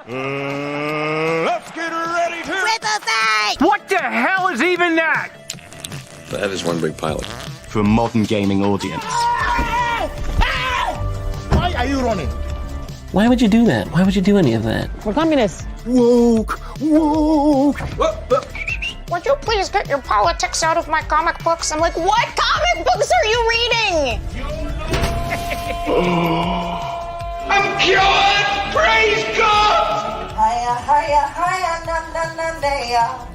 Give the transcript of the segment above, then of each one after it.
Let's get ready to Ripperfight! What the hell is even that? That is one big pilot. For a modern gaming audience. Why are you running? Why would you do that? Why would you do any of that? We're communists. Woke. Would you please get your politics out of my comic books? I'm like, what comic books are you reading? I'm cured! Praise God!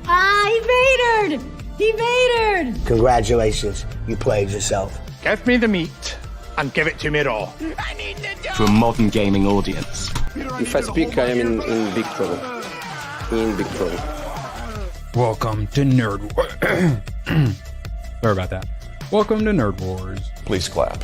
He vatored! He vatored! Congratulations, you played yourself. Give me the meat and give it to me raw. For a modern gaming audience. If I speak, I am in big trouble. In big trouble. Welcome to Nerd Wars. Sorry about that. Welcome to Nerd Wars. Please clap.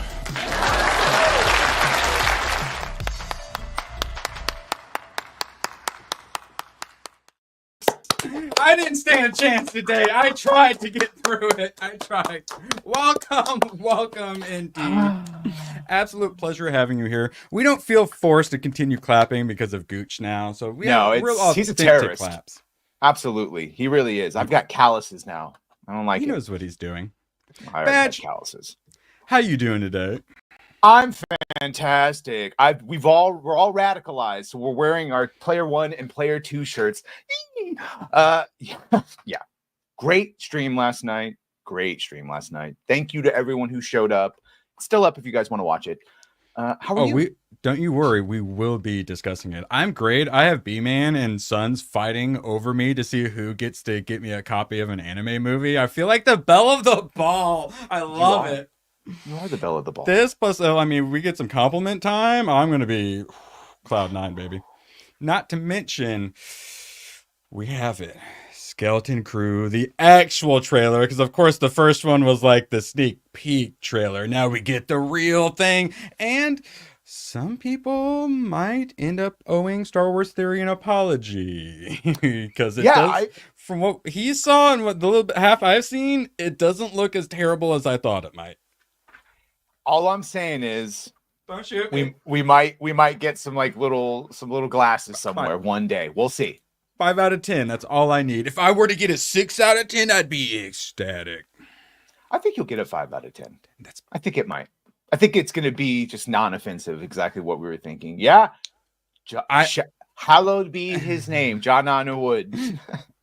I didn't stand a chance today. I tried to get through it. I tried. Welcome indeed. Absolute pleasure having you here. We don't feel forced to continue clapping because of Gooch now. So we have real he's a authentic terrorist. claps. Absolutely. He really is. I've got calluses now. I don't like He it. knows what he's doing. I already Badge. got calluses. How you doing today? I'm fantastic. We're all radicalized, so we're wearing our player 1 and player 2 shirts. Yeah. Great stream last night. Thank you to everyone who showed up. It's still up if you guys want to watch it. How are you? Don't you worry, we will be discussing it. I'm great. I have B-Man and Sons fighting over me to see who gets to get me a copy of an anime movie. I feel like the belle of the ball. I love it. You are the belle of the ball. This plus, we get some compliment time. I'm going to be cloud 9, baby. Not to mention, we have it. Skeleton Crew, the actual trailer, because of course the first one was like the sneak peek trailer. Now we get the real thing, and some people might end up owing Star Wars Theory an apology because from what he saw and what the little bit half I've seen, it doesn't look as terrible as I thought it might. All I'm saying is, don't shoot we might get some little glasses somewhere one day. We'll see. 5 out of 10. That's all I need. If I were to get a 6 out of 10, I'd be ecstatic. I think you'll get a 5 out of 10. I think it might. I think it's going to be just non-offensive. Exactly what we were thinking. Yeah. Hallowed be his name, John Underwood.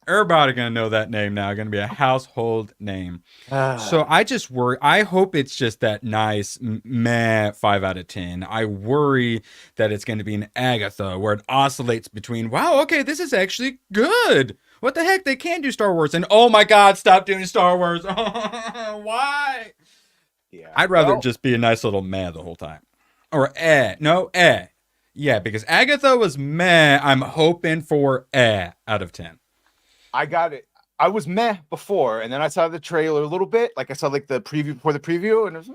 Everybody gonna know that name now. Gonna be a household name. So I just worry. I hope it's just that nice meh 5 out of 10. I worry that it's gonna be an Agatha where it oscillates between wow, okay, this is actually good. What the heck? They can do Star Wars, and oh my God, stop doing Star Wars. Why? Yeah. I'd rather just be a nice little meh the whole time, or Yeah, because Agatha was meh. I'm hoping for out of 10. I got it. I was meh before, and then I saw the trailer a little bit. Like I saw the preview before the preview, and it was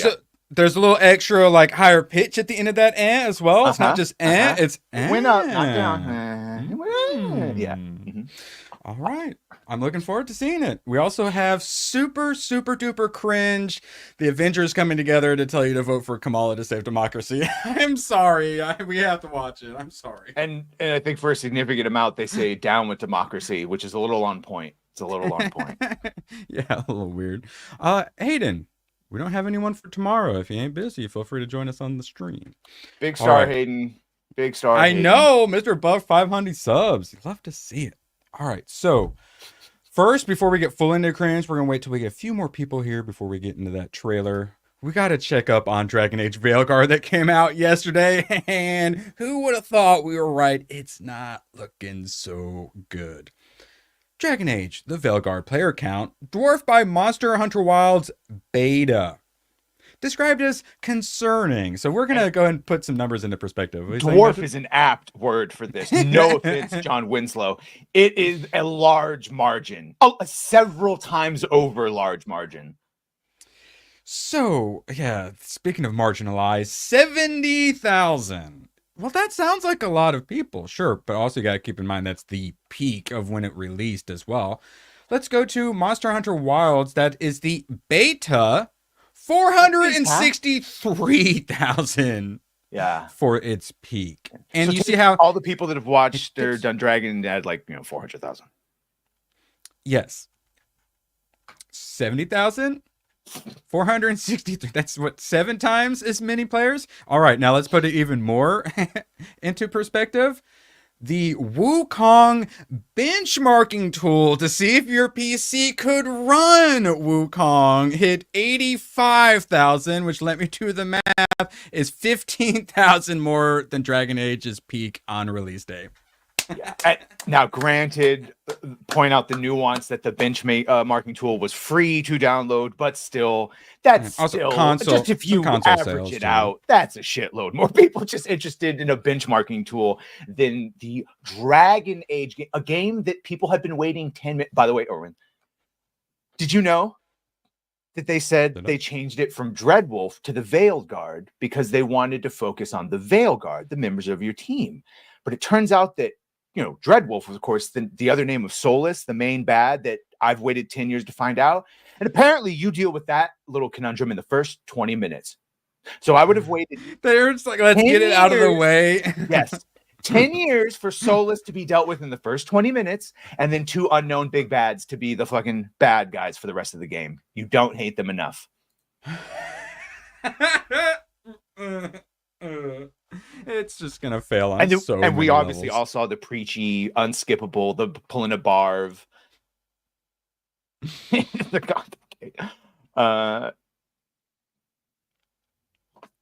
so there's a little extra higher pitch at the end of that as well. It's not just it's went up, not down. Yeah. Mm-hmm. All right. I'm looking forward to seeing it. We also have super duper cringe. The Avengers coming together to tell you to vote for Kamala to save democracy. I'm sorry. We have to watch it. I'm sorry. And I think for a significant amount, they say down with democracy, which is a little on point. It's a little on point. Yeah, a little weird. Hayden, we don't have anyone for tomorrow. If you ain't busy, feel free to join us on the stream. Big star, Hayden. Big star. I know, Mr. Buff 500 subs. You'd love to see it. All right, so first, before we get full into cringe, we're going to wait till we get a few more people here before we get into that trailer. We got to check up on Dragon Age Veilguard that came out yesterday, and who would have thought we were right? It's not looking so good. Dragon Age, the Veilguard player count, dwarfed by Monster Hunter Wilds beta. Described as concerning. So we're going to go ahead and put some numbers into perspective. Dwarf is an apt word for this. No offense, John Winslow. It is a large margin. Several times over large margin. So, yeah, speaking of marginalized, 70,000. Well, that sounds like a lot of people, sure. But also you got to keep in mind that's the peak of when it released as well. Let's go to Monster Hunter Wilds. That is the beta. 463,000. Yeah. for its peak. And So you see take how all the people that have watched or done Dragon had like 400,000. yes, 70,000. 463. That's what 7 times as many players. All right, now let's put it even more into perspective. The Wukong benchmarking tool to see if your PC could run Wukong hit 85,000, which, let me do the math, is 15,000 more than Dragon Age's peak on release day. Yeah. Now, granted, point out the nuance that the benchmarking tool was free to download, but still, that's also still console, just if you console average sales it too. out, that's a shitload more people just interested in a benchmarking tool than the Dragon Age game, a game that people have been waiting 10 minutes. By the way, Orwin, did you know that they said they changed it from Dreadwolf to the Veilguard because they wanted to focus on the Veilguard, the members of your team? But it turns out that Dreadwolf was, of course, the other name of Solus, the main bad that I've waited 10 years to find out. And apparently you deal with that little conundrum in the first 20 minutes. So I would have waited. They're just like, let's get it out of the way. Yes. 10 years for Solus to be dealt with in the first 20 minutes, and then 2 unknown big bads to be the fucking bad guys for the rest of the game. You don't hate them enough. It's just gonna fail on And so many we obviously levels. all saw the preachy, unskippable, the pulling a barv.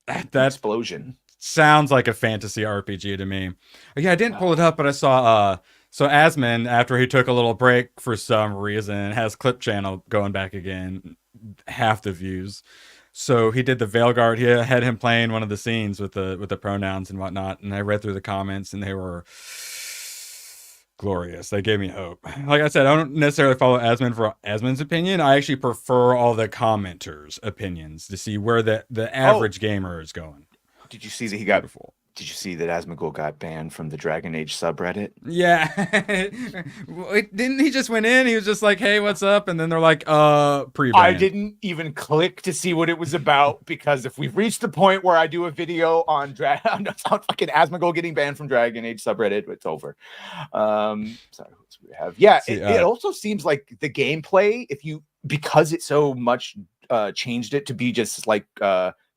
That explosion sounds like a fantasy RPG to me. Yeah, I didn't pull it up, but I saw so Asmon, after he took a little break for some reason, has Clip Channel going back again, half the views. So he did the Veilguard. He had him playing one of the scenes with the pronouns and whatnot. And I read through the comments, and they were glorious. They gave me hope. Like I said, I don't necessarily follow Asmon for Asmon's opinion. I actually prefer all the commenters' opinions to see where the average gamer is going. Did you see that he got? Did you see that Asmongold got banned from the Dragon Age subreddit? Yeah. Didn't he just went in? He was just like, hey, what's up? And then they're like, pre-ban. I didn't even click to see what it was about, because if we've reached the point where I do a video on fucking Asmongold getting banned from Dragon Age subreddit, it's over. Sorry, what do we have? Yeah, it also seems like the gameplay, because it so much changed it to be just like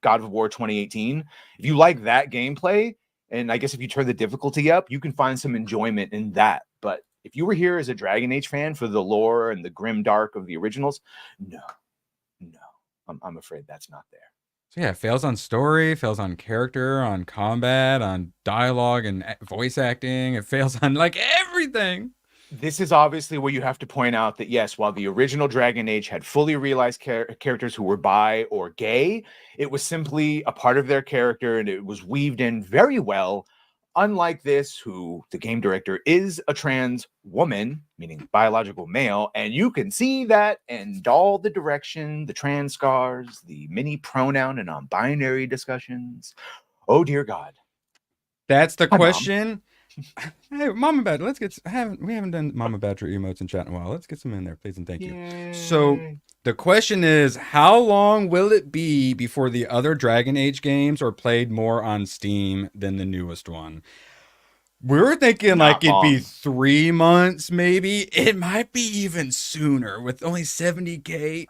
God of War 2018. If you like that gameplay, and I guess if you turn the difficulty up, you can find some enjoyment in that. But if you were here as a Dragon Age fan for the lore and the grim dark of the originals, no, I'm afraid that's not there. So yeah, it fails on story, fails on character, on combat, on dialogue and voice acting. It fails on like everything. This is obviously where you have to point out that, yes, while the original Dragon Age had fully realized characters who were bi or gay, it was simply a part of their character, and it was weaved in very well. Unlike this, who the game director is a trans woman, meaning biological male, and you can see that and all the direction, the trans scars, the many pronoun and non-binary discussions. Oh, dear God. That's the question. Hey, Mama Badger, we haven't done Mama Badger emotes in chat in a while. Let's get some in there, please and thank you. Yay. So the question is, how long will it be before the other Dragon Age games are played more on Steam than the newest one? We were thinking like it'd be 3 months, maybe. It might be even sooner with only 70K.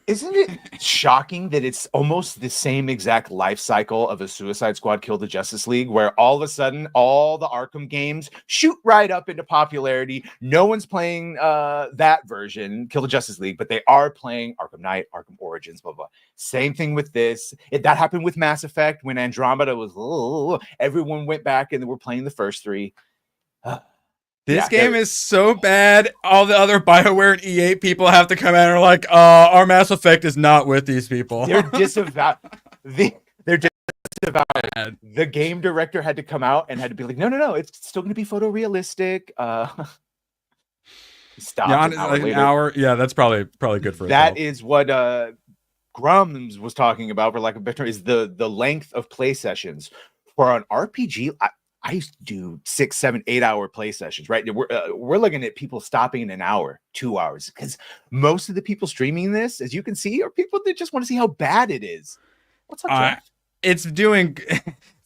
Isn't it shocking that it's almost the same exact life cycle of a Suicide Squad Kill the Justice League, where all of a sudden all the Arkham games shoot right up into popularity? No one's playing that version, Kill the Justice League, but they are playing Arkham Knight, Arkham Origins, blah, blah. Same thing with this. That happened with Mass Effect when Andromeda was, everyone went back and they were playing the first 3. This game is so bad, all the other BioWare and EA people have to come out and are like, our Mass Effect is not with these people. They're disavowed. They're disavowed. The game director had to come out and had to be like, no, it's still going to be photorealistic. Stop. Yeah, an hour. Yeah, that's probably good for that. Is what Grums was talking about, for lack of a better term, is the length of play sessions for an RPG. I used to do 6, 7, 8 hour play sessions, right? We're looking at people stopping in an hour, 2 hours, because most of the people streaming this, as you can see, are people that just want to see how bad it is. What's up, Jeff? it's doing.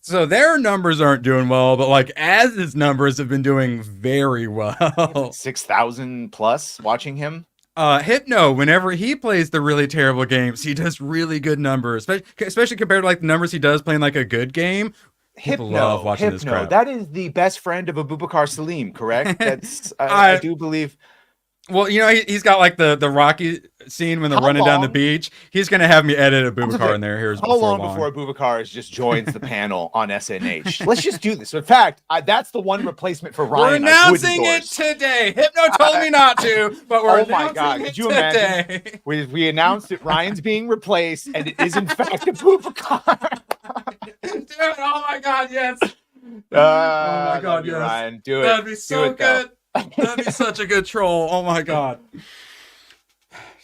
So their numbers aren't doing well, but like Az's numbers have been doing very well. 6,000 plus watching him. Hypno, whenever he plays the really terrible games, he does really good numbers, especially compared to like the numbers he does playing like a good game. People love watching this crap. That is the best friend of Abubakar Salim, correct? That's I do believe. Well, you know, he's got like the Rocky scene when they're running down the beach. He's going to have me edit Abubakar in there. How long before Abubakar just joins the panel on SNH? Let's just do this. In fact, that's the one replacement for Ryan. We're announcing it today. Hypno told me not to, but we're announcing it today. We announced that Ryan's being replaced, and it is in fact Abubakar. Dude, oh my God, yes. Oh my God, yes. Ryan, do it. That'd be so good. That'd be such a good troll. Oh my God.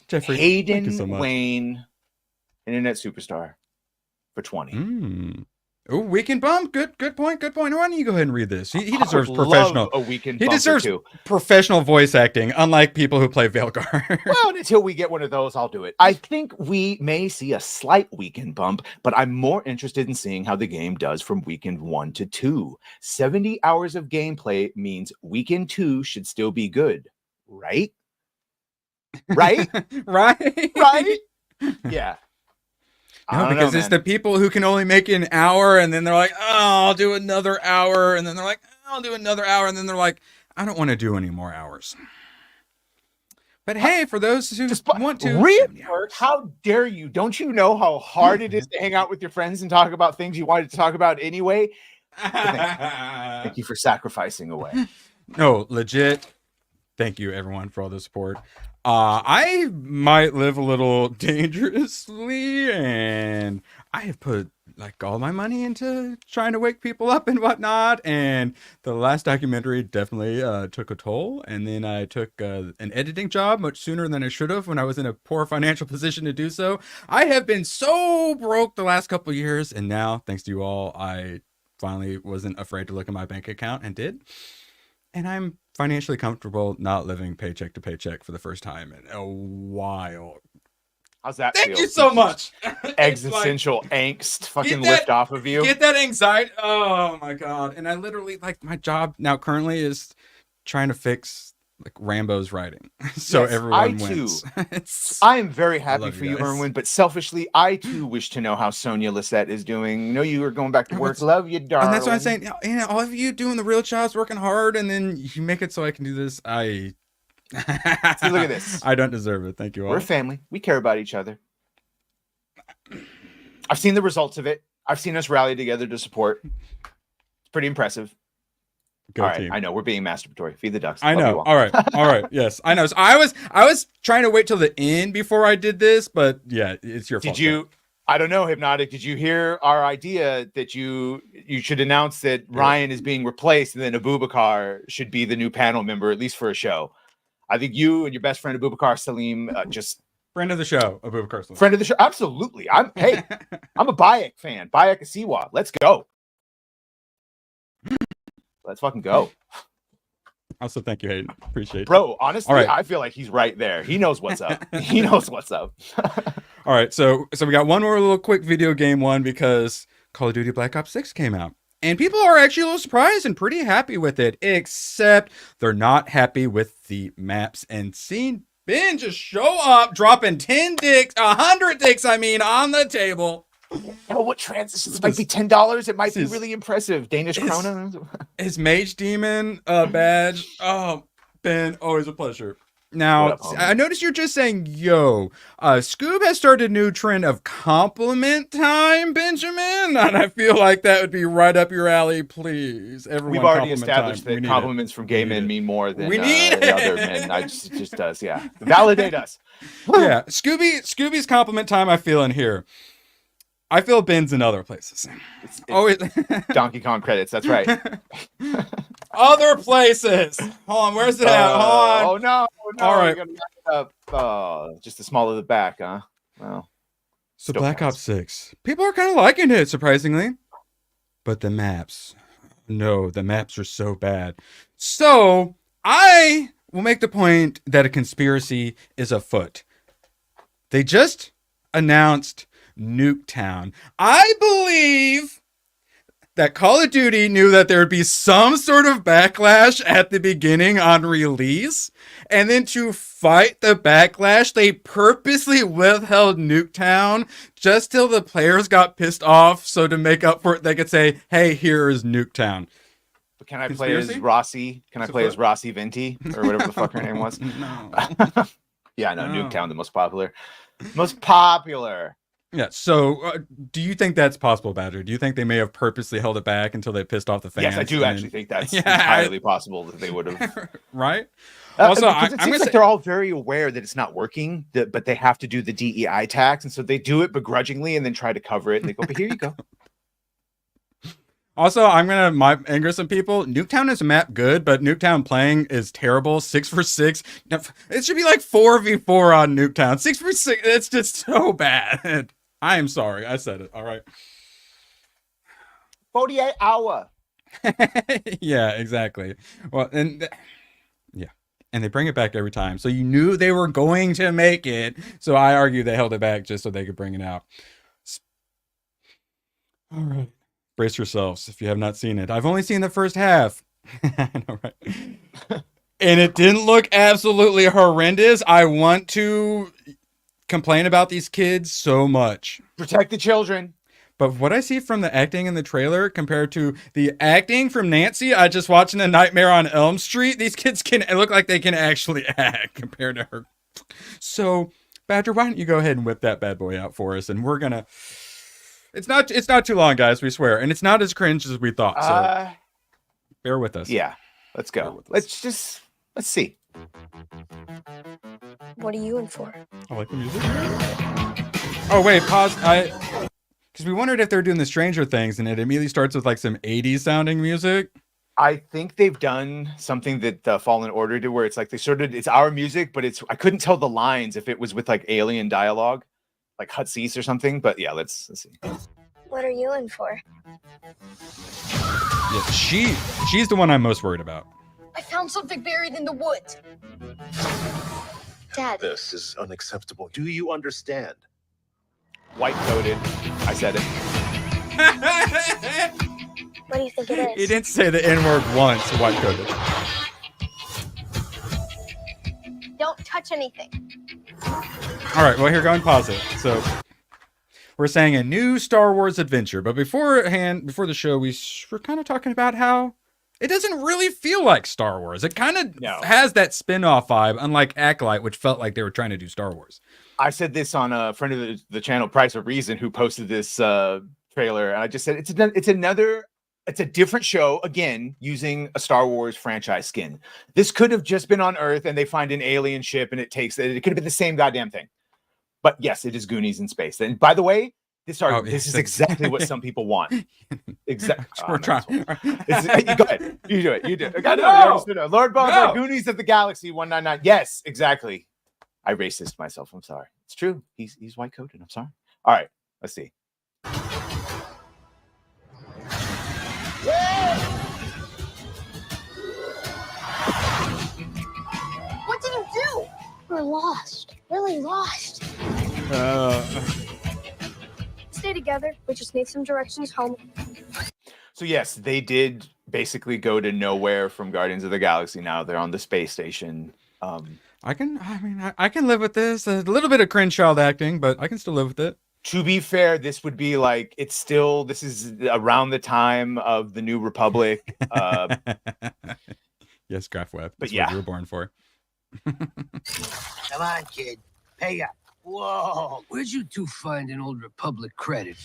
Jeffrey, Hayden thank you so much. Wayne, internet superstar for 20. Oh, weekend bump. Good point. Why don't you go ahead and read this? He deserves professional. A weekend he bump deserves or two. professional voice acting, unlike people who play Veilguard. Well, until we get one of those, I'll do it. I think we may see a slight weekend bump, but I'm more interested in seeing how the game does from weekend 1 to 2. 70 hours of gameplay means weekend 2 should still be good, right? Right? Right? Yeah. No, because it's the people who can only make an hour, and then they're like, oh, I'll do another hour, and then they're like, I'll do another hour, and then they're like, I don't want to do any more hours. But hey, for those who just want to, Rework, how dare you? Don't you know how hard it is to hang out with your friends and talk about things you wanted to talk about anyway? Thank you for sacrificing away. No, legit. Thank you, everyone, for all the support. I might live a little dangerously, and I have put like all my money into trying to wake people up and whatnot. And the last documentary definitely took a toll. And then I took an editing job much sooner than I should have when I was in a poor financial position to do so. I have been so broke the last couple of years, and now, thanks to you all, I finally wasn't afraid to look at my bank account and did. And I'm financially comfortable not living paycheck to paycheck for the first time in a while. How's that Thank feel? you so much. Existential angst fucking lift off of you. Get that anxiety. Oh my God. And I literally, like, my job now currently is trying to fix like Rambo's writing. So yes, everyone wins. I am very happy for you, guys. Erwin, but selfishly, I too wish to know how Sonia Lisette is doing. You know, you were going back to work. Love you, darling. And that's what I'm saying. You know, all of you doing the real jobs, working hard, and then you make it so I can do this. See, look at this. I don't deserve it. Thank you all. We're a family. We care about each other. I've seen the results of it. I've seen us rally together to support. It's pretty impressive. Go all right, team. I know we're being masturbatory. Feed the ducks. I know. All right. Yes, I know. So I was trying to wait till the end before I did this, but yeah, it's your fault. Did you? I don't know, Hypnotic. Did you hear our idea that you should announce that Ryan is being replaced, and then Abubakar should be the new panel member, at least for a show? I think you and your best friend Abubakar Salim just friend of the show, Abubakar Salim. Friend of the show, absolutely. I'm a Bayek fan. Bayek Asiwa. Let's go. Let's fucking go. Also, thank you, Hayden. Appreciate it. Bro, honestly, right. I feel like he's right there. He knows what's up. He knows what's up. All right, so we got one more little quick video game one because Call of Duty Black Ops 6 came out. And people are actually a little surprised and pretty happy with it, except they're not happy with the maps. And seeing Ben just show up, dropping 10 dicks, 100 dicks, on the table. Oh, what transitions might be $10? It might be really impressive. Danish krona. His Mage Demon badge. Oh, Ben, always a pleasure. Now, I noticed you're just saying, yo, Scoob has started a new trend of compliment time, Benjamin. And I feel like that would be right up your alley, please. Everyone, we've already established that compliments from gay men mean more than the other men. It just does, yeah. Validate us. Yeah, Scooby's compliment time I feel in here. I feel Ben's in other places. It's Donkey Kong credits, that's right. Other places. Hold on, where's it at? Hold on. Oh, no. All right. We're gonna back it up. Just the small of the back, huh? Well. So Black Ops 6. People are kind of liking it, surprisingly. But the maps. No, the maps are so bad. So, I will make the point that a conspiracy is afoot. They just announced Nuketown. I believe that Call of Duty knew that there would be some sort of backlash at the beginning on release, and then to fight the backlash, they purposely withheld Nuketown just till the players got pissed off, so to make up for it, they could say, hey, here is Nuketown. But can I play as Rossi? Can I play as Rossi Venti or whatever the fuck her name was? No. Yeah, no, Nuketown, the most popular. Most popular. Yeah, so do you think that's possible, Badger? Do you think they may have purposely held it back until they pissed off the fans? Yes, I do actually think that's entirely possible that they would have. Right? Also, it seems like they're all very aware that it's not working, but they have to do the DEI tax, and so they do it begrudgingly and then try to cover it. And they go, but here you go. Also, I'm gonna anger some people. Nuketown is a map good, but Nuketown playing is terrible. 6v6. It should be like 4v4 on Nuketown. 6v6. It's just so bad. I am sorry. I said it. All right. 48 hour. Yeah, exactly. Well, and they bring it back every time. So you knew they were going to make it. So I argue they held it back just so they could bring it out. All right. Brace yourselves if you have not seen it. I've only seen the first half. I know, right? And it didn't look absolutely horrendous. I want to complain about these kids so much. Protect the children. But what I see from the acting in the trailer compared to the acting from Nancy, I just watching A Nightmare on Elm Street, these kids can look like they can actually act compared to her. So, Badger, why don't you go ahead and whip that bad boy out for us, and we're gonna. It's not too long, guys. We swear, and it's not as cringe as we thought. So, bear with us. Yeah, let's go. Let's see. What are you in for? I like the music. Oh wait, pause. Because we wondered if they're doing the Stranger Things, and it immediately starts with like some 80s sounding music. I think they've done something that Fallen Order did, where it's like it's our music, but I couldn't tell the lines if it was with like alien dialogue, like Hutsease or something. But yeah, let's see. What are you in for? Yeah, she's the one I'm most worried about. I found something buried in the woods. Dad. This is unacceptable. Do you understand? White coated. I said it. What do you think it is? He didn't say the N-word once, white coated. Don't touch anything. All right, well, here, go and pause it. So, we're saying a new Star Wars adventure, but before the show, we were kind of talking about how it doesn't really feel like Star Wars. It kind of has that spin-off vibe, unlike Acolyte, which felt like they were trying to do Star Wars. I said this on a friend of the channel, Price of Reason, who posted this trailer, and I just said it's a different show, again, using a Star Wars franchise skin. This could have just been on Earth, and they find an alien ship, and it could have been the same goddamn thing. But yes, it is Goonies in space. And by the way, this is exactly what some people want. Exactly. We're trying. Go ahead. You do it. You do it. Lord Bob, Goonies of the Galaxy 199. Yes, exactly. I racist myself. I'm sorry. It's true. He's white coated. I'm sorry. All right. Let's see. What did you do? We're lost. Really lost. Stay together. We just need some directions home. So yes, they did basically go to nowhere from Guardians of the Galaxy. Now they're on the space station. I can live with this. A little bit of cringe child acting, but I can still live with it. To be fair, this would be like this is around the time of the New Republic. Yes, Graf Web. But That's what you were born for. Come on, kid. Pay up. Whoa. Where'd you two find an Old Republic credit?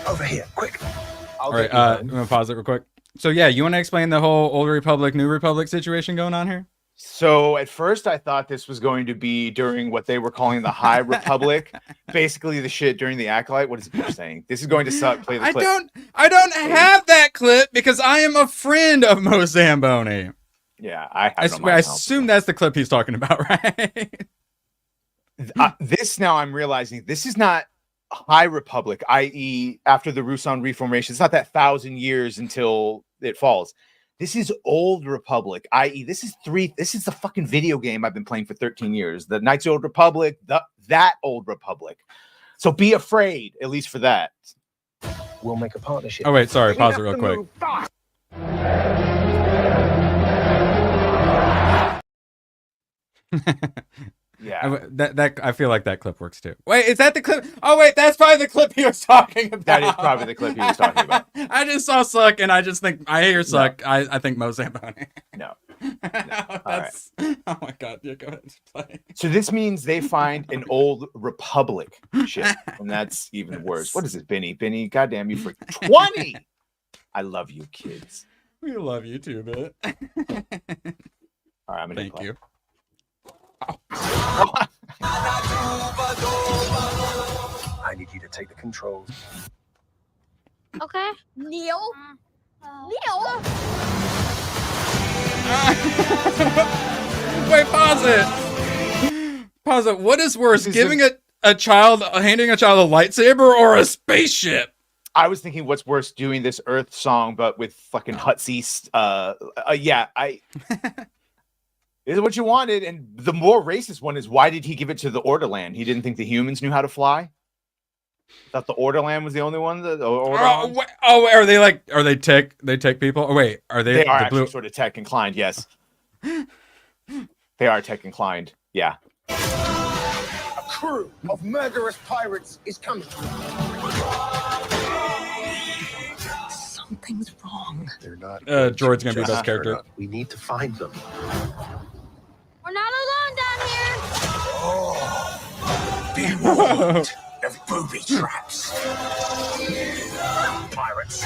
Over here, quick. All right, I'm gonna pause it real quick. So yeah, you want to explain the whole Old Republic, New Republic situation going on here? So at first I thought this was going to be during what they were calling the High Republic, basically the shit during the Acolyte. What is it saying? This is going to suck. Play the clip. I don't have that clip because I am a friend of Mo Zamboni. Yeah, I assume that's the clip he's talking about, right? This now I'm realizing this is not High Republic, i.e. after the Rusan reformation. It's not that 1,000 years until it falls. This is Old Republic, i.e., this is the fucking video game I've been playing for 13 years. The Knights of the Old Republic, that Old Republic. So be afraid, at least for that. We'll make a partnership. Oh wait, sorry, pause it real quick. Yeah, that I feel like that clip works too. Wait, is that the clip? Oh wait, that's probably the clip he was talking about. that is probably the clip he was talking about. I just saw Suck, and I just think I hear Suck. No. I think Mo Zamboni. No. That's, right. Oh my god, yeah, go ahead and play. So this means they find an Old Republic ship, and that's even worse. What is it, Benny? Benny, goddamn you for 20! I love you, kids. We love you too, man. All right, I'm gonna thank you. I need you to take the controls. Okay. Neil? Neil? Wait, pause it. Pause it. What is worse, handing a child a lightsaber or a spaceship? I was thinking, what's worse, doing this Earth song but with fucking Hutsies? This is what you wanted, and the more racist one is, why did he give it to the Orderland? He didn't think the humans knew how to fly. Thought the Orderland was the only one. Are they like? Are they tech? They tech people? Oh wait, are they? They are actually sort of tech inclined. Yes, they are tech inclined. Yeah. A crew of murderous pirates is coming. Something's wrong. They're not. Droid's gonna be best character. We need to find them. We're not alone down here. Oh, be warned of booby traps. Pirates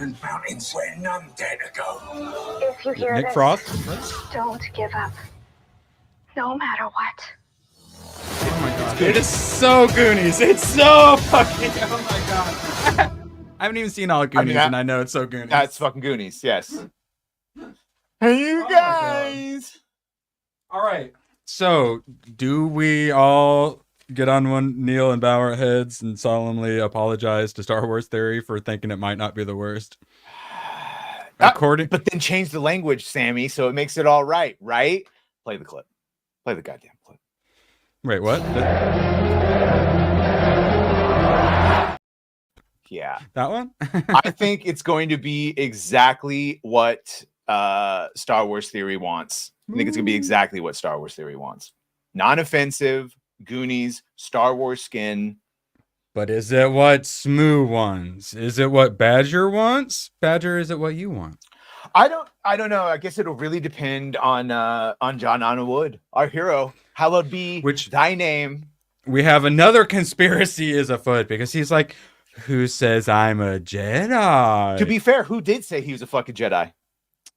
and mountains where none dare to go. If you hear Nick this, Frost? don't give up. No matter what. Oh my god. It is so Goonies. It's so fucking. Oh my god. I haven't even seen all Goonies, and I know it's so Goonies. That's fucking Goonies. Yes. Hey, you guys. All right. So, do we all get on one kneel and bow our heads and solemnly apologize to Star Wars Theory for thinking it might not be the worst? But then change the language, Sammy, so it makes it all right, right? Play the clip. Play the goddamn clip. Wait, what? Yeah. That one? I think it's going to be exactly what Star Wars Theory wants. I think it's going to be exactly what Star Wars Theory wants. Non-offensive, Goonies, Star Wars skin. But is it what Smoo wants? Is it what Badger wants? Badger, is it what you want? I don't know. I guess it'll really depend on John Wood, our hero. Hallowed be thy name. We have another conspiracy is afoot because he's like, who says I'm a Jedi? To be fair, who did say he was a fucking Jedi?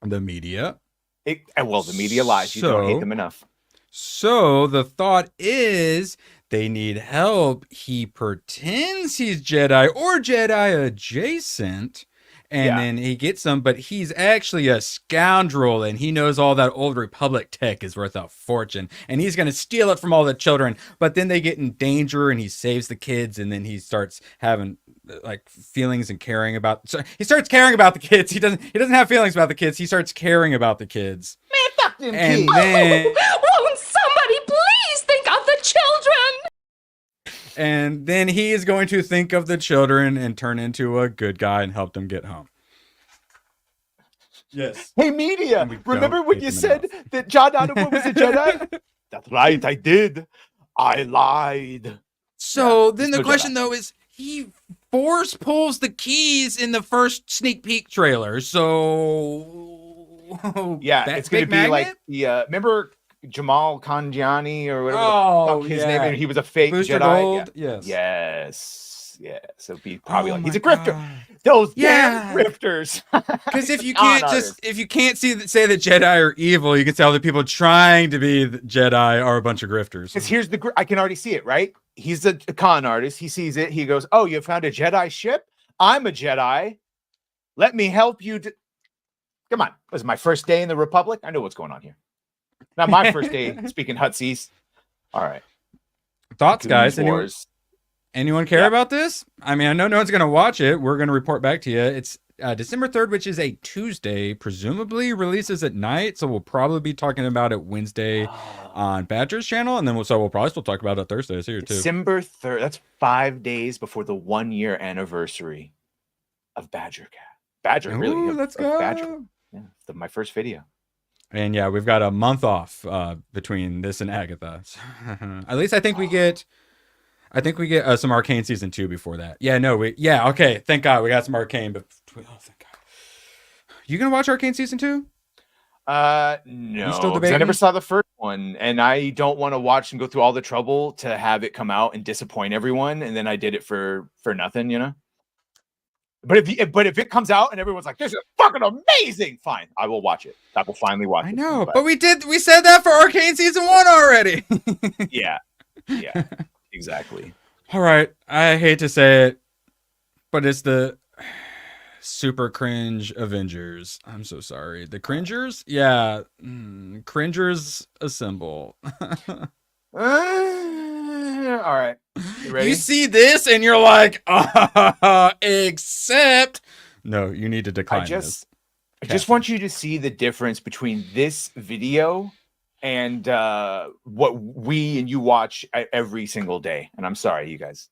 The media. Well, the media lies. You don't hate them enough. So the thought is they need help. He pretends he's Jedi or Jedi adjacent. And then he gets them, but he's actually a scoundrel, and he knows all that Old Republic tech is worth a fortune, and he's going to steal it from all the children. But then they get in danger, and he saves the kids, and then he starts having like feelings and caring about. So he starts caring about the kids. He doesn't have feelings about the kids. He starts caring about the kids. Man, fuck them kids. Then, Won't somebody please think of the children? And then he is going to think of the children and turn into a good guy and help them get home. Yes. Hey, media, remember when you said that John Wood was a Jedi? That's right, I did. I lied. So then the question, though, is he force pulls the keys in the first sneak peek trailer. So... yeah, it's going to be like the... remember... Jamal Kanjiani or whatever his name, and he was a fake Booster Jedi. Gold? Yeah. Yes. So it'd be probably like he's a grifter. Those damn grifters. Because if you can't say that Jedi are evil, you can tell that people trying to be the Jedi are a bunch of grifters. Because here's I can already see it, right? He's a con artist. He sees it. He goes, "Oh, you found a Jedi ship? I'm a Jedi. Let me help you." Come on, this is my first day in the Republic. I know what's going on here. Not my first day speaking Hutsies. All right. Thoughts, guys? Anyone care about this? I mean, I know no one's going to watch it. We're going to report back to you. December 3rd, which is a Tuesday, presumably releases at night. So we'll probably be talking about it Wednesday on Badger's channel. And then we'll probably still talk about it Thursdays here too. December 3rd. That's 5 days before the 1-year anniversary of Badger Cat. Badger, really. Ooh, let's go. Badger. Yeah, my first video. And yeah, we've got a month off between this and Agatha. At least I think we get some Arcane season 2 before that. Okay. Thank God we got some Arcane. But thank God. You gonna watch Arcane season 2? No. Still 'Cause debating? I never saw the first one, and I don't want to watch and go through all the trouble to have it come out and disappoint everyone, and then I did it for nothing, you know. But if it comes out and everyone's like, "This is fucking amazing," fine, I will watch it. I will finally watch it. I know, but we said that for Arcane season 1 already. Yeah, exactly. All right, I hate to say it, but it's the super cringe Avengers. I'm so sorry. The cringers? Yeah. Cringers assemble. All right. You ready? You see this and you're like, except. No, you need to decline this. I just want you to see the difference between this video and what we and you watch every single day. And I'm sorry, you guys.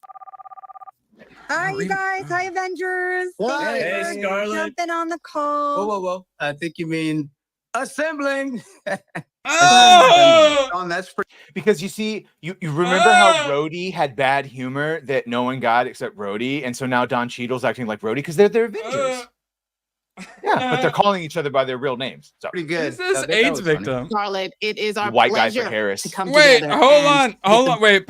Hi, you guys. Hi, Avengers. Hey, Thanks for Scarlet. jumping on the call. Whoa. I think you mean assembling. Oh! That's pretty. Because you see, you remember how Rhodey had bad humor that no one got except Rhodey, and so now Don Cheadle's acting like Rhodey because they're Avengers. Yeah, but they're calling each other by their real names. So. Pretty good. Is this AIDS victim? Scarlet, it is our White guy pleasure for Harris. to come Wait, together. hold on. Wait,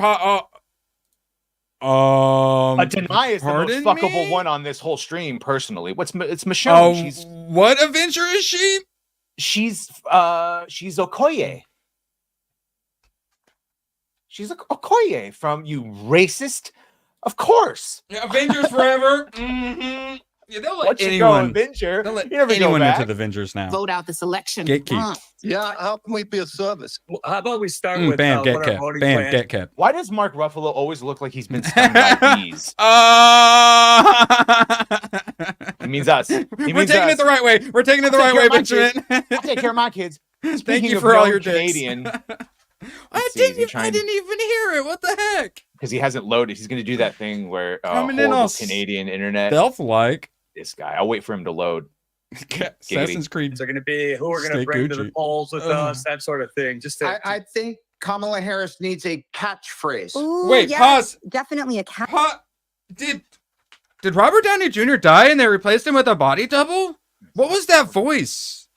Denai is the most pardon fuckable me? one on this whole stream, personally. It's Michonne. What Avenger is she? She's Okoye. She's Okoye from You Racist. Of course. Yeah, Avengers forever. Mm-hmm. Yeah, they'll let Once you anyone. go Avenger, They'll let you never go anyone back. into the Avengers now. Vote out the selection. Gatekeep. Yeah, how can we be of service? How about we start with Bam, get what our kept. voting Bam, plan- get kept. Why does Mark Ruffalo always look like he's been stung by bees? He means us. We're taking it the right way. We're taking it the right way, Benjamin. I take care of my kids. Thank Speaking you of for all young your dicks. Canadian. I didn't even hear it. What the heck? Because he hasn't loaded. He's going to do that thing where Coming in all horrible Canadian internet. Stealth-like. This guy. I'll wait for him to load. Assassin's Creed. Is there going to be who we're going to Stay bring to the Gucci. polls with us, that sort of thing? Just to, I think Kamala Harris needs a catchphrase. Ooh, Wait, yes, pause. Definitely a cat. Did Robert Downey Jr. die and they replaced him with a body double? What was that voice?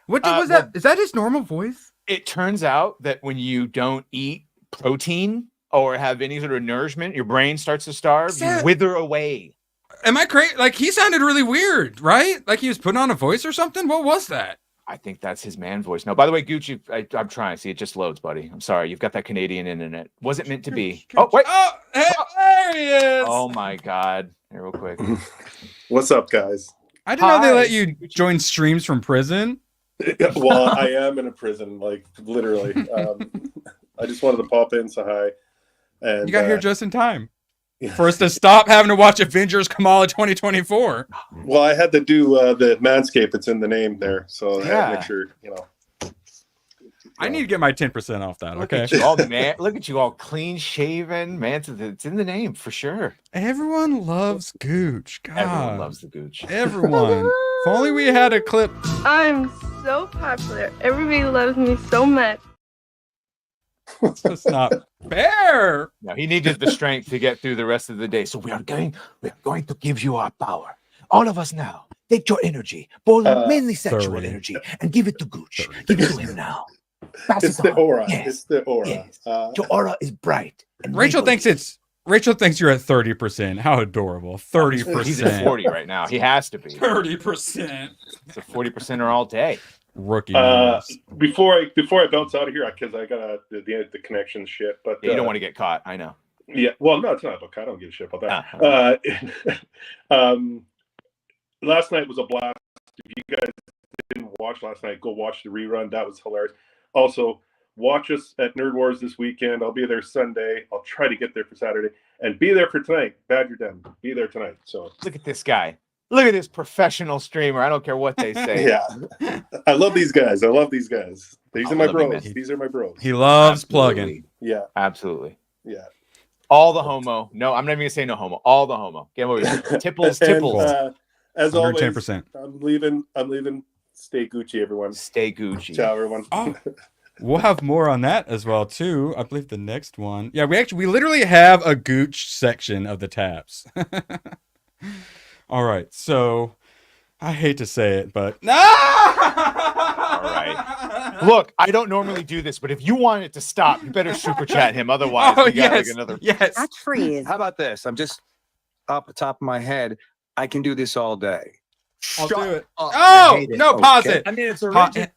What was that? Is that his normal voice? It turns out that when you don't eat protein or have any sort of nourishment, your brain starts to starve. You wither away. Am I crazy? Like, he sounded really weird, right? Like he was putting on a voice or something? What was that? I think that's his man voice. No, by the way, Gucci, I'm trying. See, it just loads, buddy. I'm sorry. You've got that Canadian internet. Wasn't meant to be. Oh, wait. Oh, hey, there he is. Oh, my God. Here, real quick. What's up, guys? I didn't know they let you join streams from prison. Well, I am in a prison, like, literally. I just wanted to pop in, say hi. And You got here just in time for us to stop having to watch Avengers KAMALA 2024. Well, I had to do the Manscaped. It's in the name there, so I had to make sure, I need to get my 10% off that. Look Okay. at you all, man. Look at you all clean shaven, man. It's in the name for sure. Everyone loves Gooch. God. Everyone loves the Gooch. Everyone. If only we had a clip. I'm so popular. Everybody loves me so much. It's not fair. No, he needed the strength to get through the rest of the day. So we are going to give you our power. All of us now. Take your energy, mainly sexual 30. energy, and give it to Gooch. Give it to him now. It's the aura. Yes. It's the aura. Yes. Your aura is bright. And Rachel thinks you're at 30%. How adorable. 30%. He's at 40 right now. He has to be. 30%. It's a 40%er all day. Rookie. Before I bounce out of here, because I got the connection shit. But Yeah, you don't want to get caught. I know. Yeah. Well, no, it's not about. I don't give a shit about that. Last night was a blast. If you guys didn't watch last night, go watch the rerun. That was hilarious. Also, watch us at Nerd Wars this weekend. I'll be there Sunday. I'll try to get there for Saturday and be there for tonight. Badger Den. Be there tonight. So Look at this guy. Look at this professional streamer. I don't care what they say. Yeah. I love these guys. These are my bros. These are my bros. He loves Absolutely. plugging. Yeah. Absolutely. Yeah. All the homo. No, I'm not even gonna say no homo. All the homo. Get over here. Tipples. As always, 110%. I'm leaving. Stay Gucci, everyone. Stay Gucci. Ciao, everyone. Oh, we'll have more on that as well too. I believe the next one. Yeah, we literally have a Gooch section of the tabs. All right, so I hate to say it, but All right. Look, I don't normally do this, but if you want it to stop, you better super chat him. Otherwise, we got like another. Yes. Catchphrase. How about this? I'm just off the top of my head. I can do this all day. I'll Shut do it. up. Oh, I hate it. no, pause Okay. it. I mean, it's original.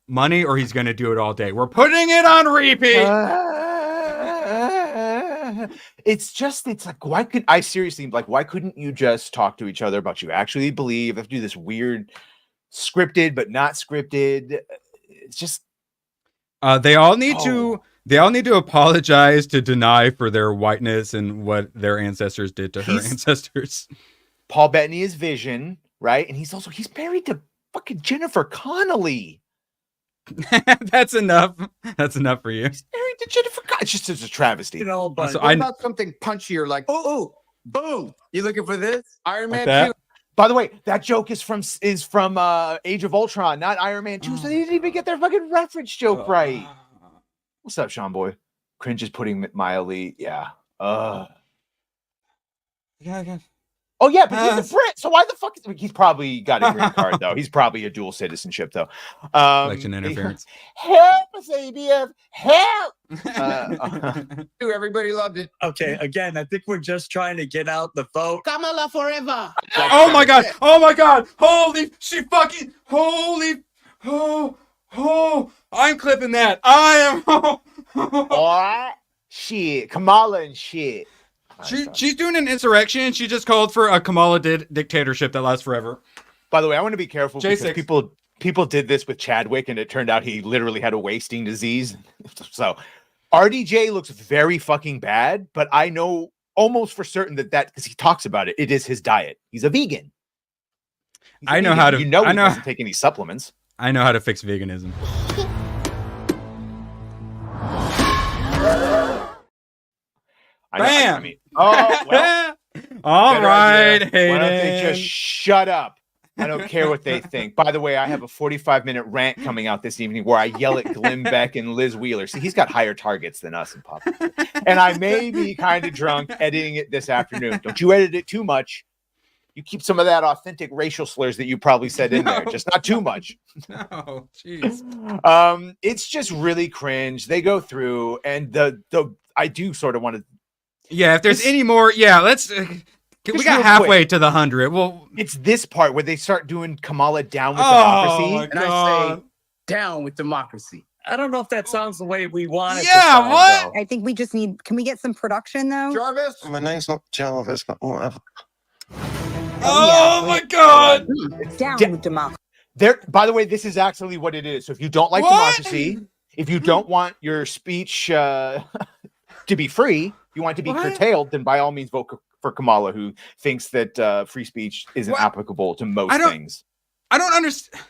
Money, or he's gonna do it all day. We're putting it on repeat. It's like, why couldn't you just talk to each other about you actually believe? Have to do this weird scripted but not scripted. It's just They all need to apologize to deny for their whiteness and what their ancestors did to her ancestors. Paul Bettany is Vision, right? And he's married to fucking Jennifer Connelly. That's enough. That's enough for you. He's married to Jennifer Connelly. It's just a travesty. So What about something punchier like, boom. You looking for this? Iron Like Man that? 2. By the way, that joke is from Age of Ultron, not Iron Man 2. So they didn't even get their fucking reference joke right. What's up, Sean Boy? Cringe is putting it mildly. Yeah. Yeah. Oh yeah, but he's a Brit. So why the fuck he's probably got a green card though. He's probably a dual citizenship though. Election interference. Help us, ABF. Help. Everybody loved it. Okay, again, I think we're just trying to get out the vote. Kamala forever. Oh my god! Oh my god! Holy! I'm clipping that. I am. What? Shit, Kamala and shit. She's doing an insurrection. She just called for a Kamala dictatorship that lasts forever. By the way, I want to be careful because J6. people did this with Chadwick, and it turned out he literally had a wasting disease. So RDJ looks very fucking bad, but I know almost for certain that because he talks about it, it is his diet. He's a vegan. I know how to. He doesn't take any supplements. I know how to fix veganism. Bam! Oh, well. All right, Hayden. Why don't they Hayden. just shut up? I don't care what they think. By the way, I have a 45-minute rant coming out this evening where I yell at Glenn Beck and Liz Wheeler. See, he's got higher targets than us in pop. And I may be kind of drunk editing it this afternoon. Don't you edit it too much. You keep some of that authentic racial slurs that you probably said in there, just not too much. No, jeez. It's just really cringe. They go through, and I do sort of want to. Yeah, if there's any more, let's. We got halfway to the 100. Well, it's this part where they start doing Kamala down with democracy, And I say, down with democracy. I don't know if that sounds the way we want it. Yeah, to sound, what? though. I think we just need. Can we get some production though? Jarvis? My name's not Jarvis, but whatever. Oh my god! Down with democracy. By the way, this is actually what it is. So if you don't like democracy, if you don't want your speech to be free, you want it to be curtailed, then by all means vote for Kamala, who thinks that free speech isn't applicable to most things. I don't understand.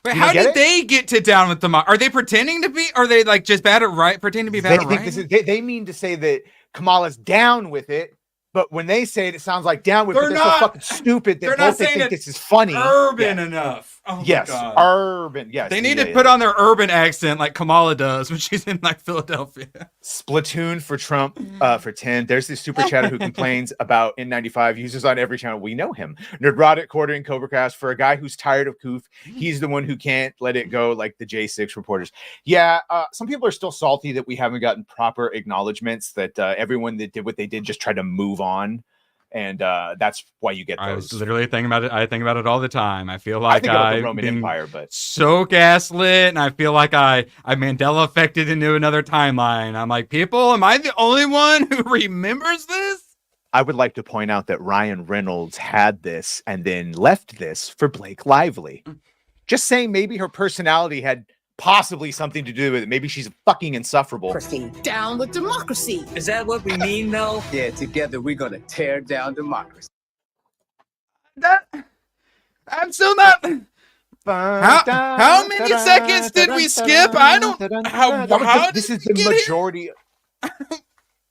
Wait, how did they get to down with democracy? Are they pretending to be? Are they like just bad at pretending to be bad at right? They mean to say that Kamala's down with it. But when they say it, it sounds like down with it. They're so fucking stupid that both they think this is funny. Urban enough. Oh yes, my God. Urban. Yes, they need to put on their urban accent like Kamala does when she's in like Philadelphia. Splatoon for Trump for 10. There's this super chatter who complains about N95 users on every channel. We know him. Nerdrotic quartering Cobracast for a guy who's tired of Koof. He's the one who can't let it go like the J6 reporters. Yeah, some people are still salty that we haven't gotten proper acknowledgements that everyone that did what they did just tried to move on. And that's why you get those. I was literally thinking about it. I think about it all the time. I feel like the Roman Empire, but so gaslit, and I feel like I Mandela affected into another timeline. I'm like, people, am I the only one who remembers this? I would like to point out that Ryan Reynolds had this and then left this for Blake Lively. Just saying, maybe her personality had possibly something to do with it. Maybe she's fucking insufferable. Down with democracy. Is that what we mean, though? Yeah, together we're going to tear down democracy. I'm still not. How many seconds did we skip? I don't. How this did is the we get here? majority. Please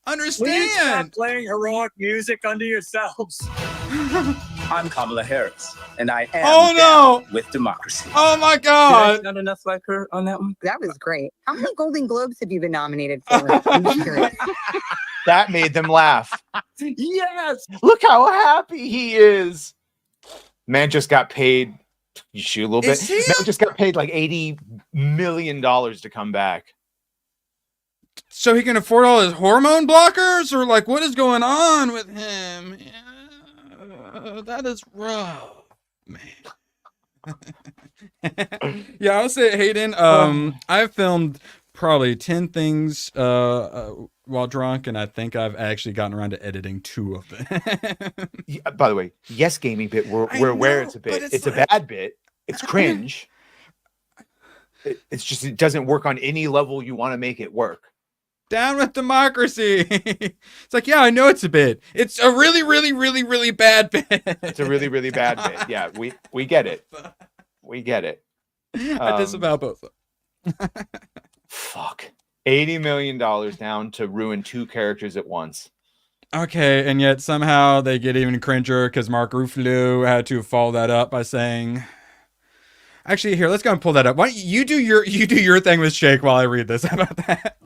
Understand? stop playing heroic music under yourselves. I'm Kamala Harris, and I am Oh, no. down with democracy. Oh my Did I God. sound enough like her on that one? That was great. How many Golden Globes have you been nominated for? I'm just curious. That made them laugh. Yes. Look how happy he is. Man just got paid. You shoot a little bit. Is he Man just got paid like $80 million to come back. So he can afford all his hormone blockers, or like what is going on with him? Yeah, that is rough, man. Yeah, I'll say, Hayden. I've filmed probably 10 things while drunk, and I think I've actually gotten around to editing 2 of them. Yeah, by the way, yes, gaming bit. We're aware it's a bit. It's like, a bad bit. It's cringe. It's just it doesn't work on any level you want to make it work. Down with democracy. It's like, yeah, I know it's a bit. It's a really, really, really, really bad bit. It's a really, really bad bit. Yeah, we get it. We get it. I disavow both. Fuck. $80 million down to ruin 2 characters at once. Okay, and yet somehow they get even cringer because Mark Ruffalo had to follow that up by saying, actually, here, let's go and pull that up. Why don't you do your thing with Shake while I read this? How about that?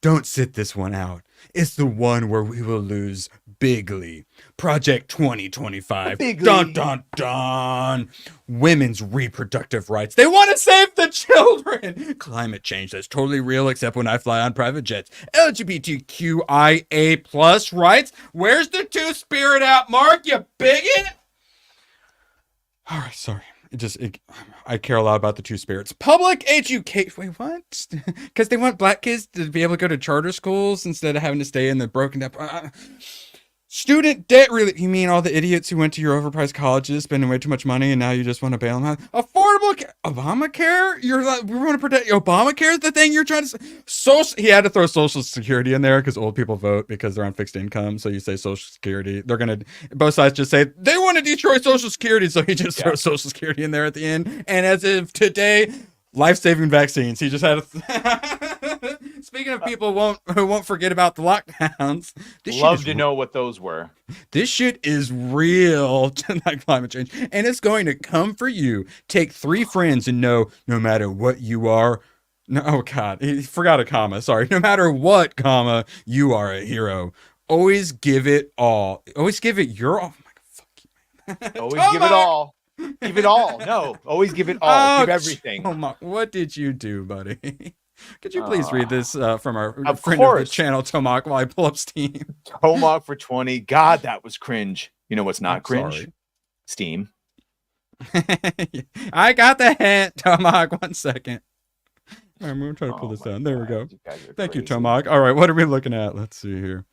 Don't sit this one out. It's the one where we will lose bigly. Project 2025. Bigly. Dun dun dun. Women's reproductive rights. They want to save the children. Climate change, that's totally real except when I fly on private jets. LGBTQIA plus rights. Where's the Two-Spirit at, Mark, you bigot? All right, sorry. I care a lot about the Two-Spirits. Public education. Wait, what? Because they want black kids to be able to go to charter schools instead of having to stay in the broken down. Student debt relief. You mean all the idiots who went to your overpriced colleges spending way too much money and now you just want to bail them out? Affordable Obamacare? You're like, we want to protect Obamacare is the thing you're trying to say. He had to throw Social Security in there because old people vote because they're on fixed income. So you say Social Security. They're going to, both sides just say they want to destroy Social Security. So he just throws Social Security in there at the end. And as if today, life-saving vaccines. He just had a... Speaking of people who won't forget about the lockdowns, Love to know what those were. This shit is real, like climate change, and it's going to come for you. Take 3 friends and know no matter what you are. No, oh God, he forgot a comma. Sorry. No matter what, comma, you are a hero. Always give it all. Always give it your all. Oh my God, fuck you, man. Always give it all. Give it all. No, always give it all. Give everything. Oh my, what did you do, buddy? Could you please read this from our of friend course. of the channel, Tomak, while I pull up Steam? Tomak for 20. God, that was cringe. You know what's not cringe? Sorry. Steam. I got the hint, Tomak. 1 second. All right, I'm going to try to pull this down. There we go. Thank you, Tomak. All right, what are we looking at? Let's see here.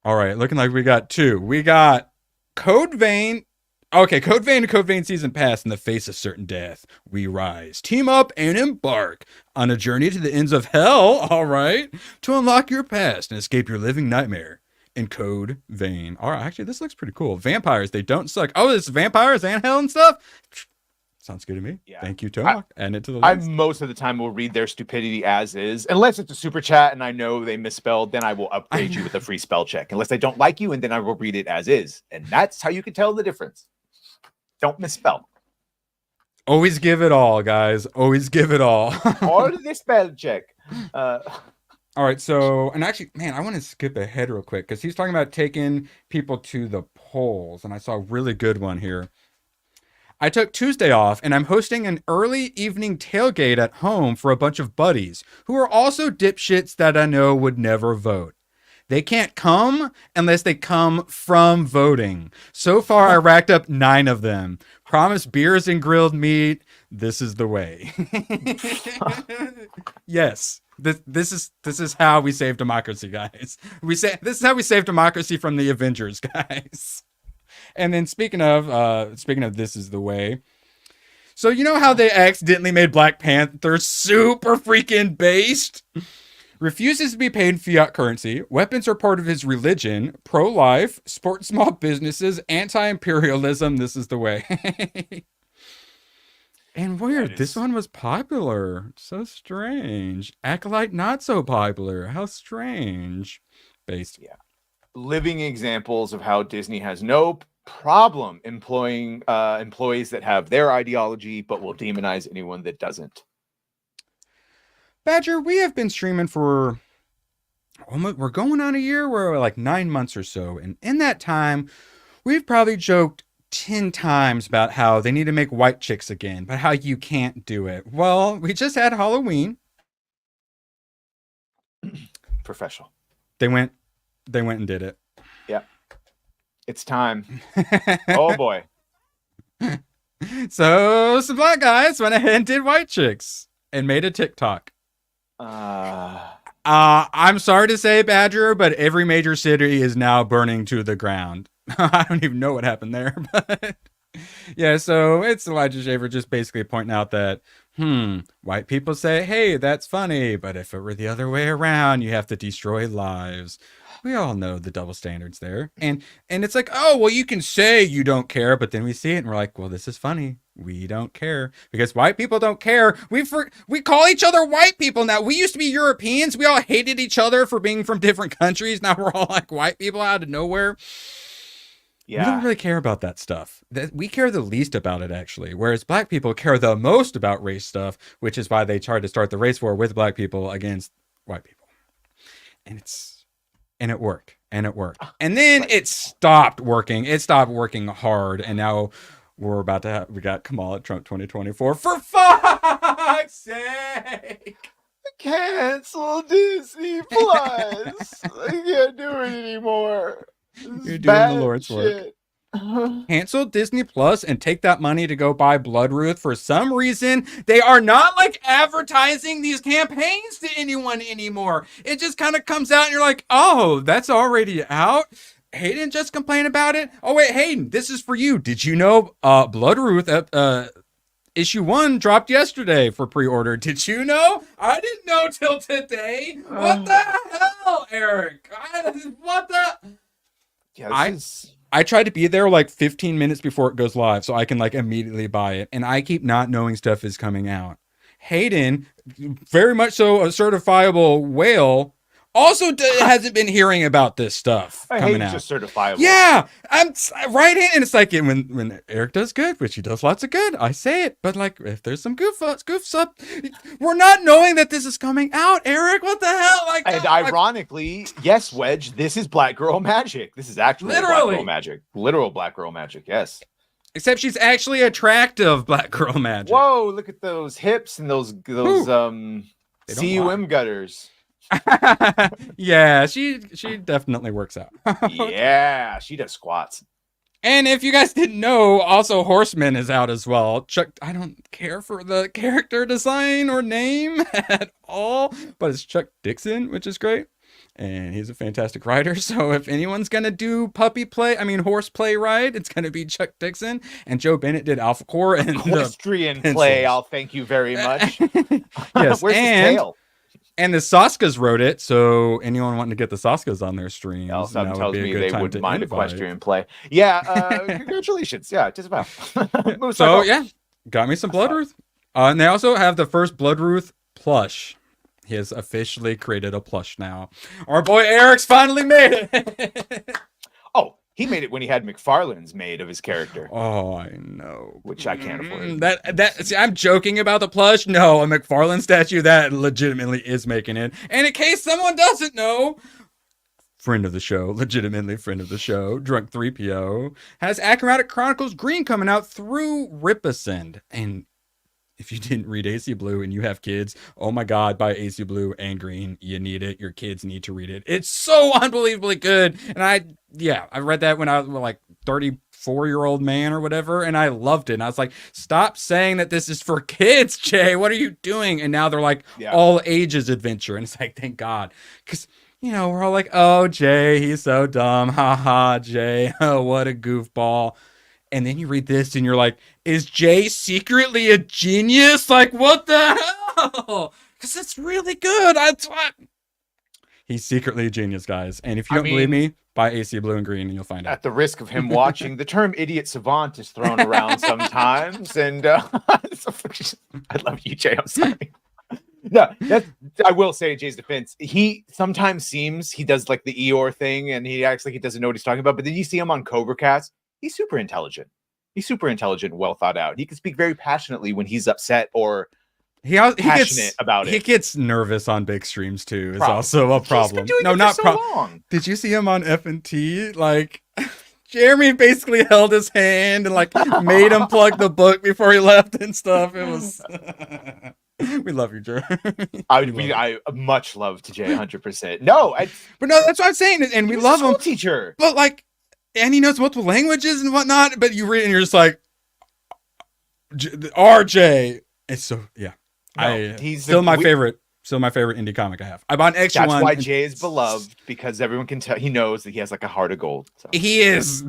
All right, looking like we got 2. We got Code Vein. Okay, Code Vein and Code Vein Season Pass. In the face of certain death, we rise, team up, and embark on a journey to the ends of hell, all right, to unlock your past and escape your living nightmare in Code Vein. All right, actually, this looks pretty cool. Vampires, they don't suck. Oh, it's vampires and hell and stuff? Sounds good to me. Yeah. Thank you, Tomak. Add it to the list. I most of the time will read their stupidity as is. Unless it's a super chat and I know they misspelled, then I will upgrade you with a free spell check. Unless I don't like you, and then I will read it as is. And that's how you can tell the difference. Don't misspell. Always give it all, guys. Always give it all. Or the spell check. All right, so, and actually, man, I want to skip ahead real quick because he's talking about taking people to the polls, and I saw a really good one here. I took Tuesday off, and I'm hosting an early evening tailgate at home for a bunch of buddies who are also dipshits that I know would never vote. They can't come unless they come from voting. So far, I racked up 9 of them. Promise beers and grilled meat. This is the way. Yes, this is how we save democracy, guys. This is how we save democracy from the Avengers, guys. And then speaking of this is the way. So you know how they accidentally made Black Panther super freaking based? Refuses to be paid in fiat currency. Weapons are part of his religion. Pro-life. Support small businesses. Anti-imperialism. This is the way. And weird, this one was popular. So strange. Acolyte not so popular. How strange. Based. Yeah. Living examples of how Disney has no problem employing employees that have their ideology, but will demonize anyone that doesn't. Badger, we have been streaming for almost, we're going on a year. We're like 9 months or so. And in that time, we've probably joked 10 times about how they need to make white chicks again, but how you can't do it. Well, we just had Halloween. Professional. They went and did it. Yeah. It's time. Oh boy. So some black guys went ahead and did white chicks and made a TikTok. I'm sorry to say, Badger, but every major city is now burning to the ground. I don't even know what happened there, but yeah, so it's Elijah Shaver just basically pointing out that, white people say, hey, that's funny, but if it were the other way around, you have to destroy lives. We all know the double standards there. And it's like, oh, well, you can say you don't care, but then we see it and we're like, well, this is funny. We don't care because white people don't care. We call each other white people now. We used to be Europeans. We all hated each other for being from different countries. Now we're all like white people out of nowhere. Yeah. We don't really care about that stuff. We care the least about it, actually. Whereas black people care the most about race stuff, which is why they tried to start the race war with black people against white people. And it worked. And it worked. And then it stopped working. It stopped working hard. And now we got Kamala Trump 2024. For fuck's sake! Cancel Disney Plus. I can't do it anymore. You're doing the Lord's work. Cancel Disney Plus and take that money to go buy Bloodruth. For some reason, they are not like advertising these campaigns to anyone anymore. It just kind of comes out and you're like, oh, that's already out. Hayden just complained about it. Oh wait, Hayden, this is for you. Did you know Bloodruth issue 1 dropped yesterday for pre-order? Did you know? I didn't know till today. What the hell, Eric? What the? Yeah, I tried to be there like 15 minutes before it goes live so I can like immediately buy it. And I keep not knowing stuff is coming out. Hayden, very much so a certifiable whale, also hasn't been hearing about this stuff coming out. Just certifiable. Yeah, I'm right in, and it's like when Eric does good, which he does lots of good, I say it. But like, if there's some goofs up, we're not knowing that this is coming out. Eric, what the hell? Like, and ironically, yes, Wedge, this is Black Girl Magic. This is actually Black Girl Magic, literal Black Girl Magic. Yes. Except she's actually attractive, Black Girl Magic. Whoa! Look at those hips and those cum gutters. Yeah, she definitely works out. Yeah, she does squats. And if you guys didn't know, also Horseman is out as well. Chuck, I don't care for the character design or name at all, but it's Chuck Dixon, which is great. And he's a fantastic writer. So if anyone's going to do horse play right, it's going to be Chuck Dixon. And Joe Bennett did Alpha Core and equestrian play. I'll thank you very much. Yes, where's his tail? And the Saskas wrote it, so anyone wanting to get the Saskas on their stream, Something tells me they wouldn't mind equestrian play. Yeah, congratulations. Yeah, just about. So yeah, got me some Bloodruth. And they also have the first Bloodruth plush. He has officially created a plush now. Our boy Eric's finally made it. Oh, he made it when he had McFarlane's made of his character. Oh, I know. Which I can't afford. See, I'm joking about the plush. No, a McFarlane statue that legitimately is making it. And in case someone doesn't know, friend of the show, legitimately friend of the show, Drunk 3PO, has Achromatic Chronicles Green coming out through Ripascend. And if you didn't read AC Blue and you have kids, oh my God, buy AC Blue and Green. You need it. Your kids need to read it. It's so unbelievably good. And I read that when I was like 34-year-old man or whatever, and I loved it. And I was like, stop saying that this is for kids, Jay. What are you doing? And now they're like all ages adventure. And it's like, thank God. Because, we're all like, oh, Jay, he's so dumb. Ha ha, Jay. Oh, what a goofball. And then you read this and you're like, is Jay secretly a genius? Like, what the hell? Because it's really good. He's secretly a genius, guys. And if you don't believe me, buy AC Blue and Green and you'll find out. At the risk of him watching, the term idiot savant is thrown around sometimes. And I love you, Jay. I'm sorry. No, I will say in Jay's defense, he sometimes seems he does like the Eeyore thing and he acts like he doesn't know what he's talking about. But then you see him on Cobra Cast, he's super intelligent. He's super intelligent, well thought out. He can speak very passionately when he's upset or passionate about it. He gets nervous on big streams too. Is also a problem. No, not so long. Did you see him on FNT? Like Jeremy basically held his hand and like made him plug the book before he left and stuff. It was. We love you, Jeremy. I much love to Jay 100%. No, but no, that's what I'm saying, and we love him. Teacher, but like, and he knows multiple languages and whatnot. But you read it and you're just like, RJ. It's so he's still my favorite. Still my favorite indie comic I have. I bought an extra one. That's why Jay is beloved, because everyone can tell. He knows that he has like a heart of gold. So. He is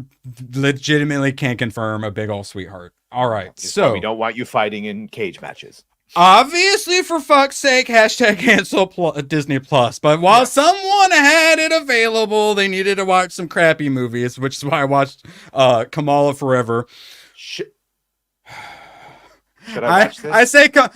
legitimately can confirm a big old sweetheart. All right, so we don't want you fighting in cage matches. Obviously, for fuck's sake, hashtag cancel Disney Plus. But while someone had it available, they needed to watch some crappy movies, which is why I watched Kamala Forever. Should I watch this?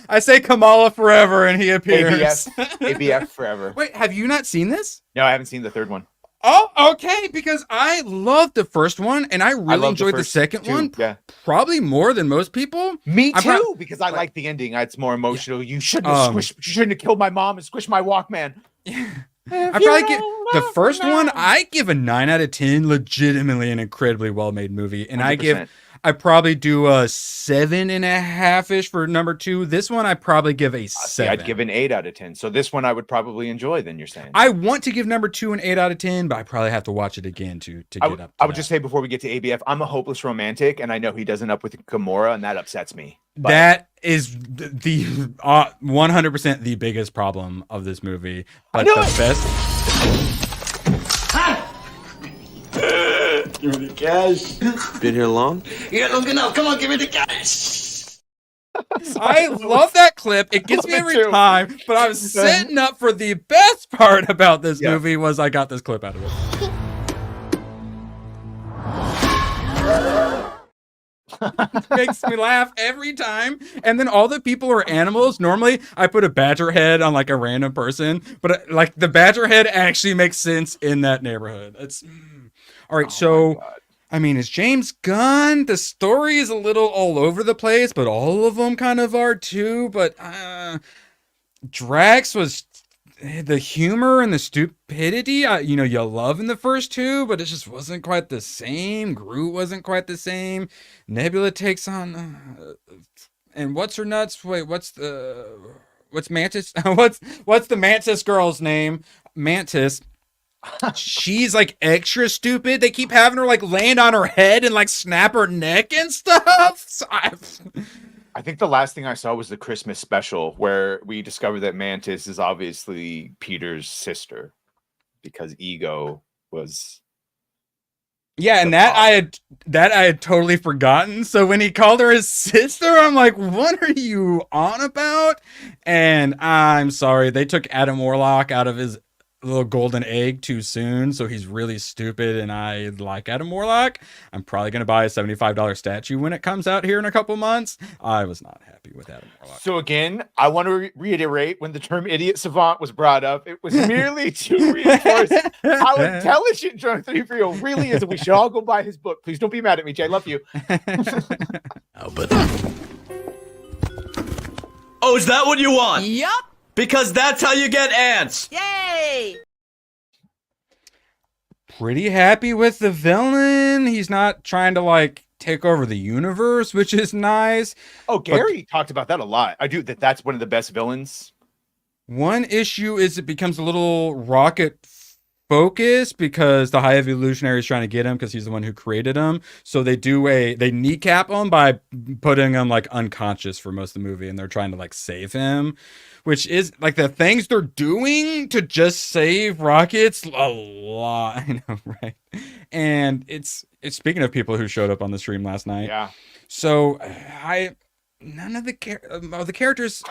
I say Kamala Forever, and he appears. ABF Forever. Wait, have you not seen this? No, I haven't seen the third one. Oh, okay, because I loved the first one, and I really enjoyed the second one. Yeah, probably more than most people. Me too, because I like the ending. It's more emotional. You shouldn't have killed my mom and squished my Walkman. I probably give the first one. I give a 9 out of 10. Legitimately, an incredibly well made movie, and 100%. I probably do a 7.5-ish for number 2. This one I probably give a 7. I'd give an 8 out of 10. So this one I would probably enjoy. Then you're saying I want to give number 2 an 8 out of 10, but I probably have to watch it again to get up. I would just say before we get to ABF, I'm a hopeless romantic, and I know he doesn't up with Gamora, and that upsets me. But that is the 100% the biggest problem of this movie. But the best. Give me the cash. Been here long? Yeah, look enough. Come on, give me the cash. I love that clip. It gets me every time, but I was setting up for the best part about this movie was I got this clip out of it. Makes me laugh every time. And then all the people are animals. Normally I put a badger head on like a random person, but like the badger head actually makes sense in that neighborhood. It's all right. So I mean, it's James Gunn. The story is a little all over the place, but all of them kind of are too. But Drax was the humor and the stupidity, you love in the first 2, but it just wasn't quite the same. Groot wasn't quite the same. Nebula takes on, and what's her nuts? Wait, what's Mantis? what's the Mantis girl's name? Mantis. She's like extra stupid. They keep having her like land on her head and like snap her neck and stuff. So I think the last thing I saw was the Christmas special where we discovered that Mantis is obviously Peter's sister because Ego was. Yeah, and I had totally forgotten. So when he called her his sister, I'm like, what are you on about? And I'm sorry, they took Adam Warlock out of his little golden egg too soon, so he's really stupid, and I like Adam Warlock. I'm probably gonna buy a $75 statue when it comes out here in a couple months. I was not happy with Adam Warlock. So again, I want to reiterate, when the term idiot savant was brought up, it was merely to reinforce how intelligent Drunk 3PO really is, and we should all go buy his book. Please don't be mad at me, Jay. I love you. Oh, is that what you want? Yup. Because that's how you get ants. Yay! Pretty happy with the villain. He's not trying to like take over the universe, which is nice. Oh, Gary talked about that a lot. I do. That's one of the best villains. One issue is it becomes a little Rocket focused because the High Evolutionary is trying to get him because he's the one who created him. So they kneecap him by putting him like unconscious for most of the movie, and they're trying to like save him, which is like the things they're doing to just save Rocket's a lot. I know, right? And it's speaking of people who showed up on the stream last night. Yeah. So none of the characters.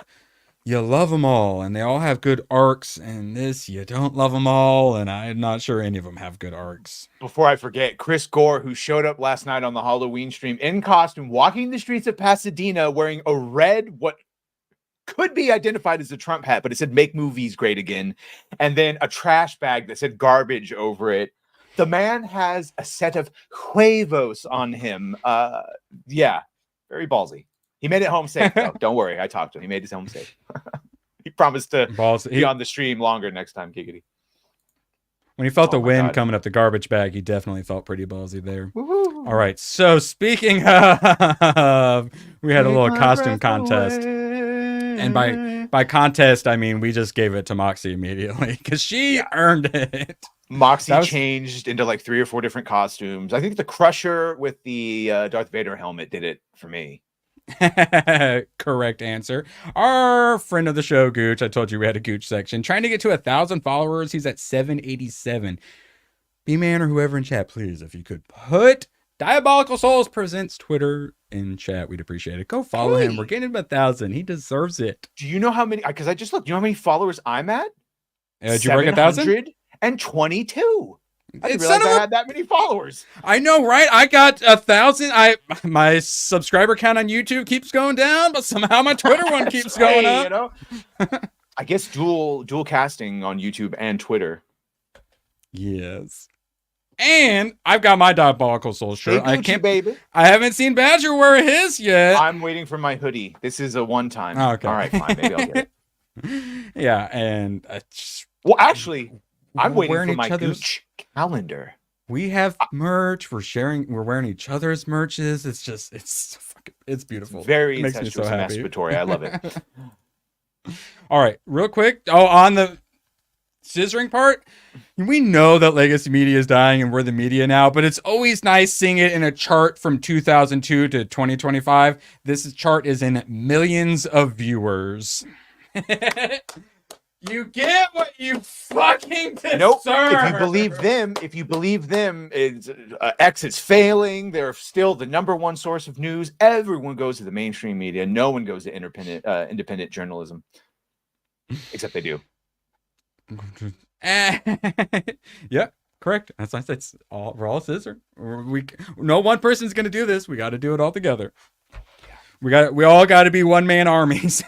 you love them all, and they all have good arcs, and this, you don't love them all, and I'm not sure any of them have good arcs. Before I forget, Chris Gore, who showed up last night on the Halloween stream in costume, walking the streets of Pasadena wearing a red, what could be identified as a Trump hat, but it said "Make Movies Great Again," and then a trash bag that said "garbage" over it. The man has a set of huevos on him. Yeah, very ballsy. He made it home safe, though. Don't worry, I talked to him. He made his home safe. He promised to be on the stream longer next time, Giggity. When he felt the wind coming up the garbage bag, he definitely felt pretty ballsy there. Woo-hoo. All right, so speaking of, we had a little costume contest. And by contest, I mean we just gave it to Moxie immediately because she earned it. Moxie changed into like 3 or 4 different costumes. I think the Crusher with the Darth Vader helmet did it for me. Correct answer. Our friend of the show, Gooch, I told you we had a Gooch section. Trying to get to 1,000 followers. He's at 787. B-Man or whoever in chat, please, if you could put Diabolical Souls Presents Twitter in chat, we'd appreciate it. Go follow him. We're getting him 1,000. He deserves it. Do you know how many? Because I just looked. Do you know how many followers I'm at? Did you break 1,000? 722. I didn't realize I had that many followers. I know, right? I got 1,000. My subscriber count on YouTube keeps going down, but somehow my Twitter one keeps going up. You know? I guess dual casting on YouTube and Twitter. Yes. And I've got my Diabolical Soul shirt. Hey, Gucci, baby. I haven't seen Badger wear his yet. I'm waiting for my hoodie. This is a one-time. Oh, okay. All right, fine. Maybe I'll get it. Yeah, and well, actually, I'm waiting for my Gooch calendar. We have merch. We're wearing each other's merches. It's beautiful. Very it makes me so happy. Masturbatory. I love it. All right, real quick. Oh, on the scissoring part, we know that legacy media is dying and we're the media now, but it's always nice seeing it in a chart from 2002 to 2025. This chart is in millions of viewers. You get what you fucking deserve. Nope. If you believe them, X is failing. They're still the #1 source of news. Everyone goes to the mainstream media. No one goes to independent journalism, except they do. Yeah, correct. That's nice. It's all we're all scissor. No one person's gonna do this. We got to do it all together. We all got to be one-man armies,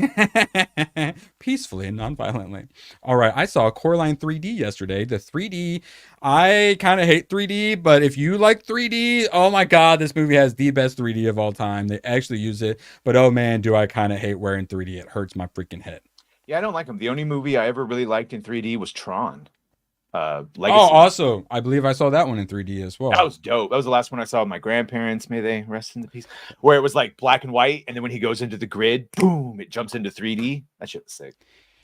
peacefully and non-violently. All right, I saw Coraline 3D yesterday. The 3D, I kind of hate 3D, but if you like 3D, oh my god, this movie has the best 3D of all time. They actually use it, but oh man, do I kind of hate wearing 3D. It hurts my freaking head. Yeah, I don't like them. The only movie I ever really liked in 3D was Tron. Legacy. Oh, also, I believe I saw that one in 3D as well. That was dope. That was the last one I saw with my grandparents. May they rest in the peace. Where it was like black and white, and then when he goes into the grid, boom, it jumps into 3D. That shit was sick.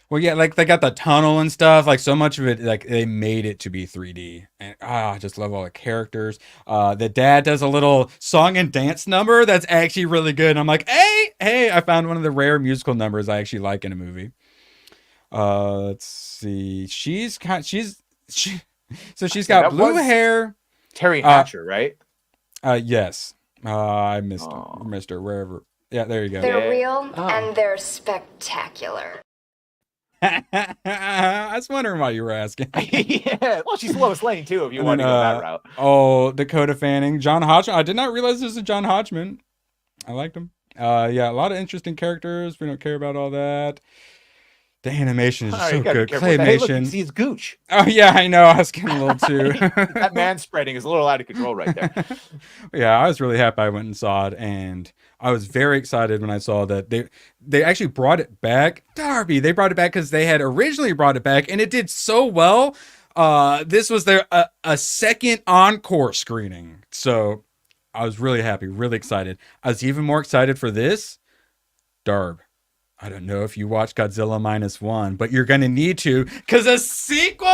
Well, yeah, like they got the tunnel and stuff. Like so much of it, like they made it to be 3D. And I just love all the characters. The dad does a little song and dance number that's actually really good. And I'm like, hey, I found one of the rare musical numbers I actually like in a movie. Let's see. She's got blue hair. Terry Hatcher, right? Yes. I missed her wherever. Yeah, there you go. They're real and they're spectacular. I was wondering why you were asking. Yeah, well, she's Lois Lane too. If you want to go that route. Oh, Dakota Fanning, John Hodgman. I did not realize this is John Hodgman. I liked him. Yeah, a lot of interesting characters. We don't care about all that. The animation is so good. Claymation. Hey, look, you see his gooch. Oh yeah, I know. I was getting a little too. That man spreading is a little out of control right there. Yeah, I was really happy I went and saw it, and I was very excited when I saw that they actually brought it back. Darby, they brought it back because they had originally brought it back, and it did so well. This was their a second encore screening, so I was really happy, really excited. I was even more excited for this. Darb, I don't know if you watched Godzilla -1, but you're going to need to, because a sequel,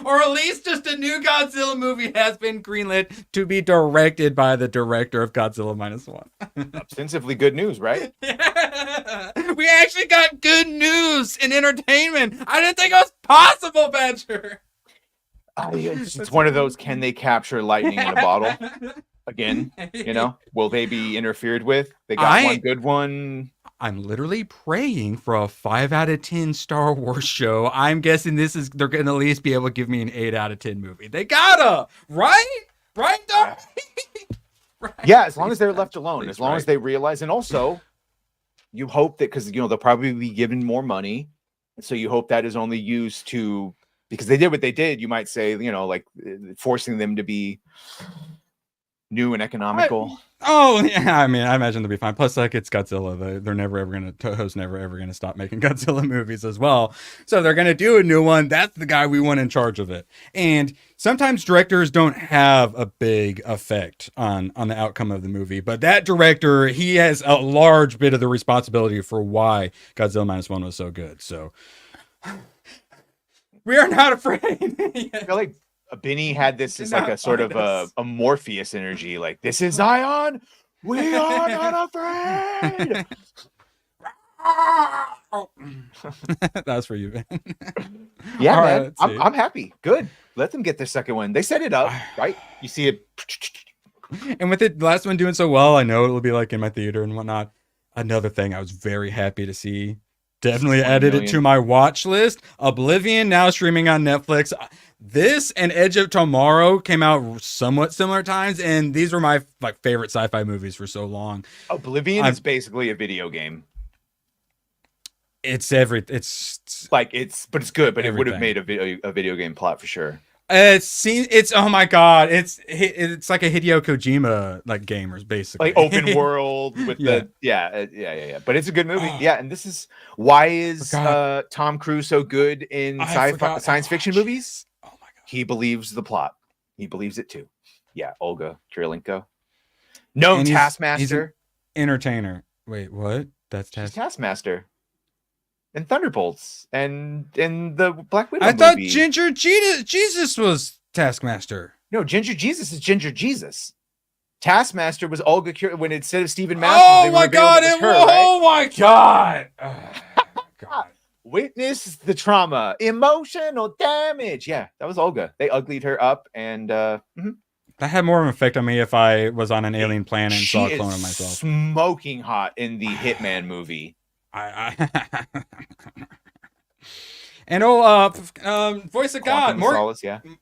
or at least just a new Godzilla movie, has been greenlit to be directed by the director of Godzilla -1. Ostensibly good news, right? Yeah. We actually got good news in entertainment. I didn't think it was possible, Badger. It's one of those, can they capture lightning in a bottle? Again, will they be interfered with? They got one good one. I'm literally praying for a 5 out of 10 Star Wars show. I'm guessing they're going to at least be able to give me an 8 out of 10 movie. They gotta, right? Right, Doc? Right. Yeah, as long as they're left alone, as long as they realize, and also you hope that because they'll probably be given more money, so you hope that is only used to, because they did what they did. You might say, like forcing them to be new and economical. Oh yeah, I mean, I imagine they'll be fine. Plus, like, it's Godzilla. They're never ever gonna Toho's never ever gonna stop making Godzilla movies as well. So they're gonna do a new one. That's the guy we want in charge of it. And sometimes directors don't have a big effect on the outcome of the movie, but that director, he has a large bit of the responsibility for why Godzilla -1 was so good. So we are not afraid. I feel like Benny had this as like a sort of a Morpheus energy. Like, this is Zion. We are not afraid. That's for you, Ben. Yeah, All man. right, I'm happy. Good. Let them get their second one. They set it up, right? You see it. And with the last one doing so well, I know it'll be like in my theater and whatnot. Another thing I was very happy to see. Definitely added it to my watch list. Oblivion, now streaming on Netflix. This and Edge of Tomorrow came out somewhat similar times, and these were my favorite sci-fi movies for so long. Oblivion is basically a video game. But it's good, but it would have made a video game plot for sure. It's oh my god, it's like a Hideo Kojima game, basically like open world with yeah, but it's a good movie. Yeah, and this is why is Tom Cruise so good in science fiction movies? Oh my god, he believes the plot. He believes it too. Yeah, Olga Kurylenko. No, Taskmaster. He's an entertainer. Wait, what? That's Taskmaster. And Thunderbolts and the Black Widow I thought movie. Ginger Jesus was Taskmaster. No, Ginger Jesus is Ginger Jesus. Taskmaster was Olga when instead of Stephen Masters. Oh my god! Oh my god! God! Witness the trauma, emotional damage. Yeah, that was Olga. They uglied her up, and that had more of an effect on me if I was on an alien planet and saw a clone of myself. Smoking hot in the Hitman movie. And voice of God,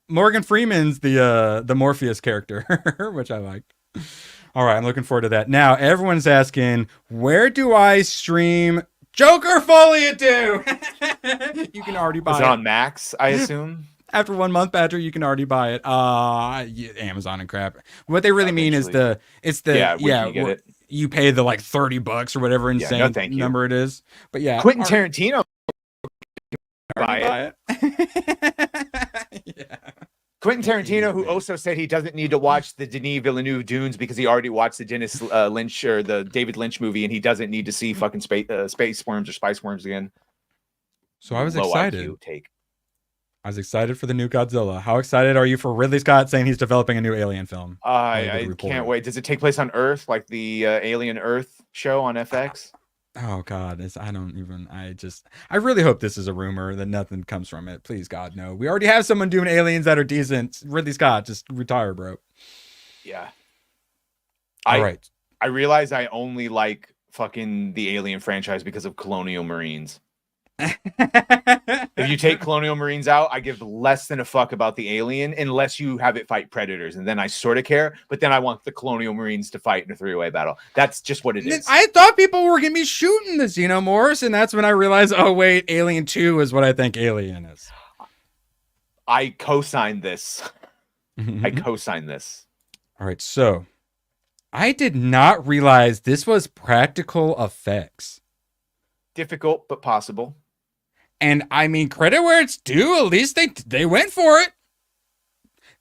Morgan Freeman's the Morpheus character, which I liked. All right, I'm looking forward to that. Now everyone's asking, where do I stream Joker Folia 2? You can already buy it on Max, I assume. After 1 month, Patrick, you can already buy it. Amazon and crap. What they really mean is you pay the $30 or whatever insane number it is. But yeah, Quentin Tarantino buy it. Yeah. Quentin Tarantino, who also said he doesn't need to watch the Denis Villeneuve Dunes because he already watched the Dennis Lynch or the David Lynch movie, and he doesn't need to see fucking space worms or spice worms again. So I was excited. I was excited for the new Godzilla. How excited are you for Ridley Scott saying he's developing a new Alien film? I can't wait. Does it take place on Earth, like the Alien Earth show on FX? Oh God, I really hope this is a rumor that nothing comes from it. Please God, no. We already have someone doing aliens that are decent. Ridley Scott, just retire, bro. Yeah. All right. I realize I only like fucking the Alien franchise because of Colonial Marines. If you take Colonial Marines out, I give less than a fuck about the Alien unless you have it fight Predators, and then I sort of care, but then I want the Colonial Marines to fight in a 3-way battle. That's just what it is. I thought people were gonna be shooting the Xenomorphs, and that's when I realized, oh wait, Alien 2 is what I think Alien is. I co-signed this. I co-signed this. All right, so I did not realize this was practical effects. Difficult, but possible. And I mean, credit where it's due. At least they went for it.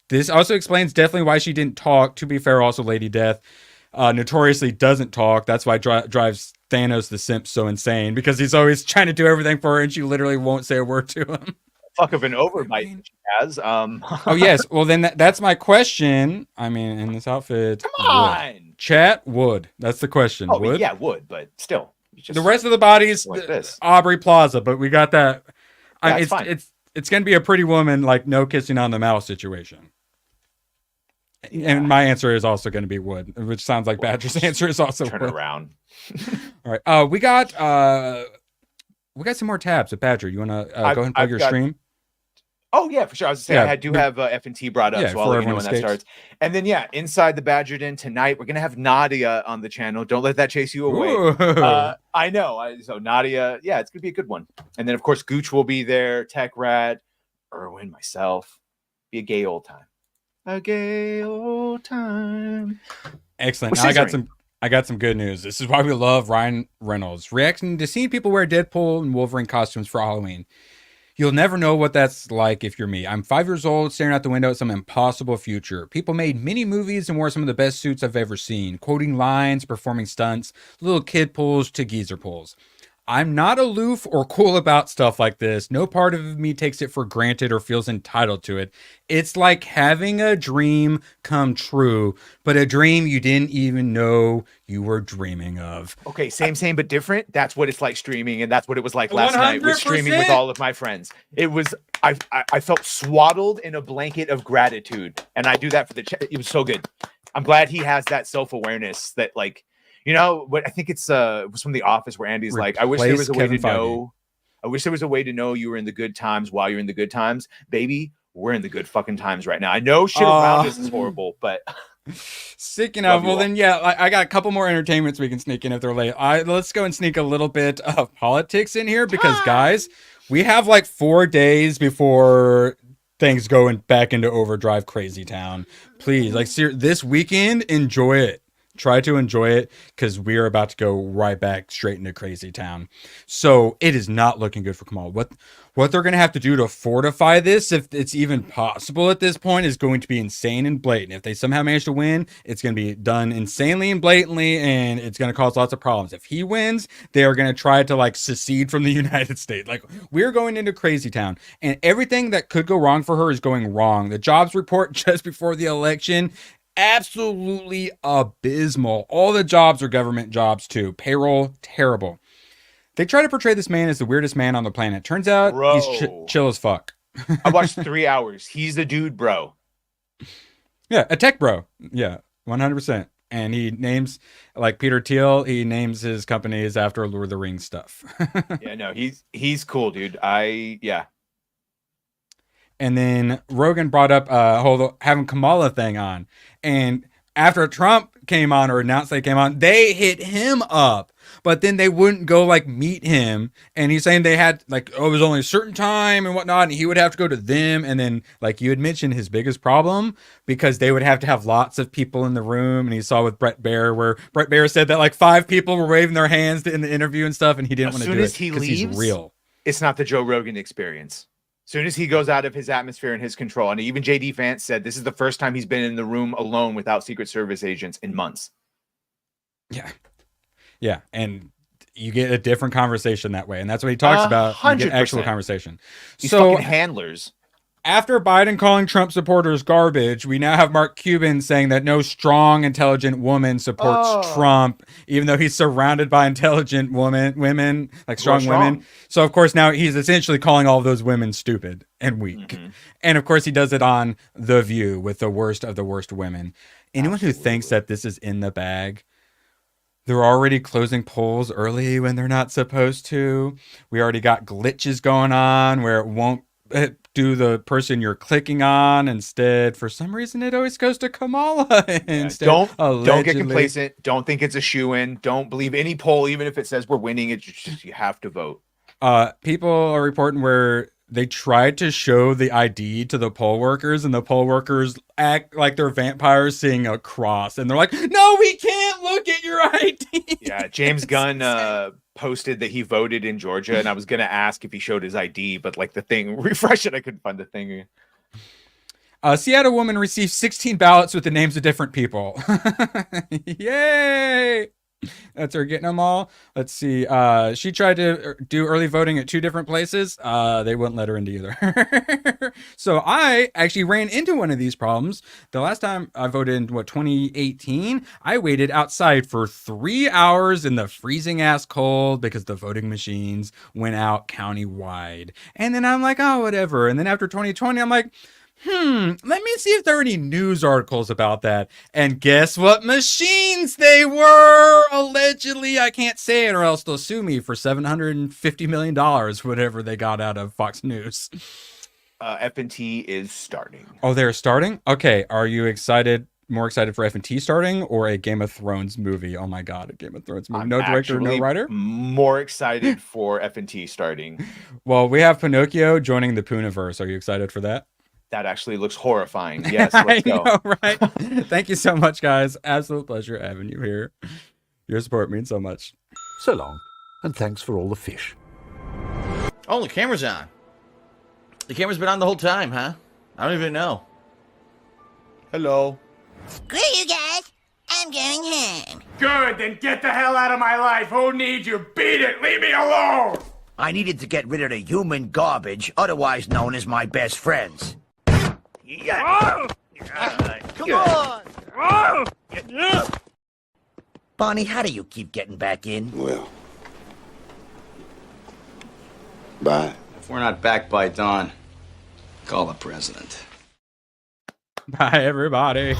This also explains definitely why she didn't talk. To be fair, also Lady Death notoriously doesn't talk. That's why drives Thanos the simp so insane, because he's always trying to do everything for her, and she literally won't say a word to him. Fuck of an overbite she has. Oh yes. Well, then that's my question. I mean, in this outfit, come on, chat would. That's the question. Oh would? Yeah, would, but still. The rest of the bodies, like this. Aubrey Plaza, but we got that. It's gonna be a Pretty Woman, no kissing on the mouth situation. Yeah. And my answer is also going to be wood, which sounds like Badger's answer is also turn wood. Around. All right. We got some more tabs at Badger. You want to go ahead and plug your stream? Oh yeah, for sure. I was saying I do have FNT brought up, so I'll let you know when that starts. And then inside the Badger Den tonight, we're gonna have Nadia on the channel. Don't let that chase you away. I know. So Nadia, it's gonna be a good one. And then of course Gooch will be there, Tech Rat, Erwin, myself. Be a gay old time. A gay old time. Excellent. Now I got some good news. This is why we love Ryan Reynolds. Reacting to seeing people wear Deadpool and Wolverine costumes for Halloween. You'll never know what that's like if you're me. I'm 5 years old, staring out the window at some impossible future. People made mini movies and wore some of the best suits I've ever seen, quoting lines, performing stunts, little kid pulls to geezer pulls. I'm not aloof or cool about stuff like this. No part of me takes it for granted or feels entitled to it. It's like having a dream come true, but a dream you didn't even know you were dreaming of. Okay, same but different. That's what it's like streaming, and that's what it was like last night with streaming with all of my friends. It was I felt swaddled in a blanket of gratitude, and I do that for the chat. It was so good. I'm glad he has that self-awareness that like. You know what? I think it was from The Office where Andy's like, I wish there was a way to know. I wish there was a way to know you were in the good times while you're in the good times. Baby, we're in the good fucking times right now. I know shit around us is horrible, but speaking of, well then I got a couple more entertainments we can sneak in if they're late. Let's go and sneak a little bit of politics in here because guys, we have like 4 days before things go back into overdrive crazy town. Please, like this weekend, enjoy it. Try to enjoy it because we are about to go right back straight into crazy town. So it is not looking good for Kamala. What they're going to have to do to fortify this, if it's even possible at this point, is going to be insane and blatant. If they somehow manage to win, it's going to be done insanely and blatantly, and it's going to cause lots of problems. If he wins, they are going to try to like secede from the United States. Like we're going into crazy town, and everything that could go wrong for her is going wrong. The jobs report just before the election, absolutely abysmal. All the jobs are government jobs too. Payroll, terrible. They try to portray this man as the weirdest man on the planet. Turns out he's chill as fuck. I watched 3 hours. He's the dude, bro. Yeah, a tech bro. Yeah, 100%. And he names, like Peter Thiel, he names his companies after Lord of the Rings stuff. Yeah, no, he's cool, dude. And then Rogan brought up having Kamala thing on. And after Trump came on or announced they came on, they hit him up. But then they wouldn't go like meet him. And he's saying they had like, it was only a certain time and whatnot. And he would have to go to them. And then like you had mentioned his biggest problem because they would have to have lots of people in the room. And he saw with Brett Baer where Brett Baer said that like 5 people were waving their hands in the interview and stuff. And he didn't want to do it because he's real. It's not the Joe Rogan experience. As soon as he goes out of his atmosphere and his control, and even JD Vance said this is the first time he's been in the room alone without Secret Service agents in months. Yeah. And you get a different conversation that way. And that's what he talks about. You get actual conversation. These fucking handlers. After Biden calling Trump supporters garbage, we now have Mark Cuban saying that no strong, intelligent woman supports Trump, even though he's surrounded by intelligent women, like strong women. So, of course, now he's essentially calling all of those women stupid and weak. Mm-hmm. And, of course, he does it on The View with the worst of the worst women. Anyone who thinks that this is in the bag, they're already closing polls early when they're not supposed to. We already got glitches going on where it won't do the person you're clicking on. Instead, for some reason, it always goes to Kamala. Instead, don't get complacent. Don't think it's a shoo-in. Don't believe any poll, even if it says we're winning. It's just you have to vote. People are reporting where they tried to show the ID to the poll workers, and the poll workers act like they're vampires seeing a cross, and they're like, "No, we can't look at your ID." Yeah, James Gunn posted that he voted in Georgia, and I was gonna ask if he showed his ID, but like the thing refresh it, I couldn't find the thing. Seattle woman received 16 ballots with the names of different people. Yay! That's her getting them all. Let's see. She tried to do early voting at 2 different places. They wouldn't let her into either. So I actually ran into one of these problems. The last time I voted in 2018, I waited outside for 3 hours in the freezing ass cold because the voting machines went out countywide. And then I'm like, oh, whatever. And then after 2020, I'm like, let me see if there are any news articles about that. And guess what machines they were, allegedly. allegedly, I can't say it or else they'll sue me for $750 million, whatever they got out of Fox News. FNT is starting. Oh, they're starting? Okay, are you excited? More excited for FNT starting or a Game of Thrones movie? Oh my God, a Game of Thrones movie. No director, no writer? More excited for FNT starting. Well, we have Pinocchio joining the Puniverse. Are you excited for that? That actually looks horrifying. Yes, let's go. I know, right? Thank you so much, guys. Absolute pleasure having you here. Your support means so much. So long, and thanks for all the fish. Oh, the camera's on. The camera's been on the whole time, huh? I don't even know. Hello. Screw you guys. I'm going home. Good, then get the hell out of my life. Who needs you? Beat it. Leave me alone. I needed to get rid of the human garbage, otherwise known as my best friends. Oh! Come on! Bonnie, how do you keep getting back in? Well, bye. If we're not back by dawn, call the president. Bye, everybody.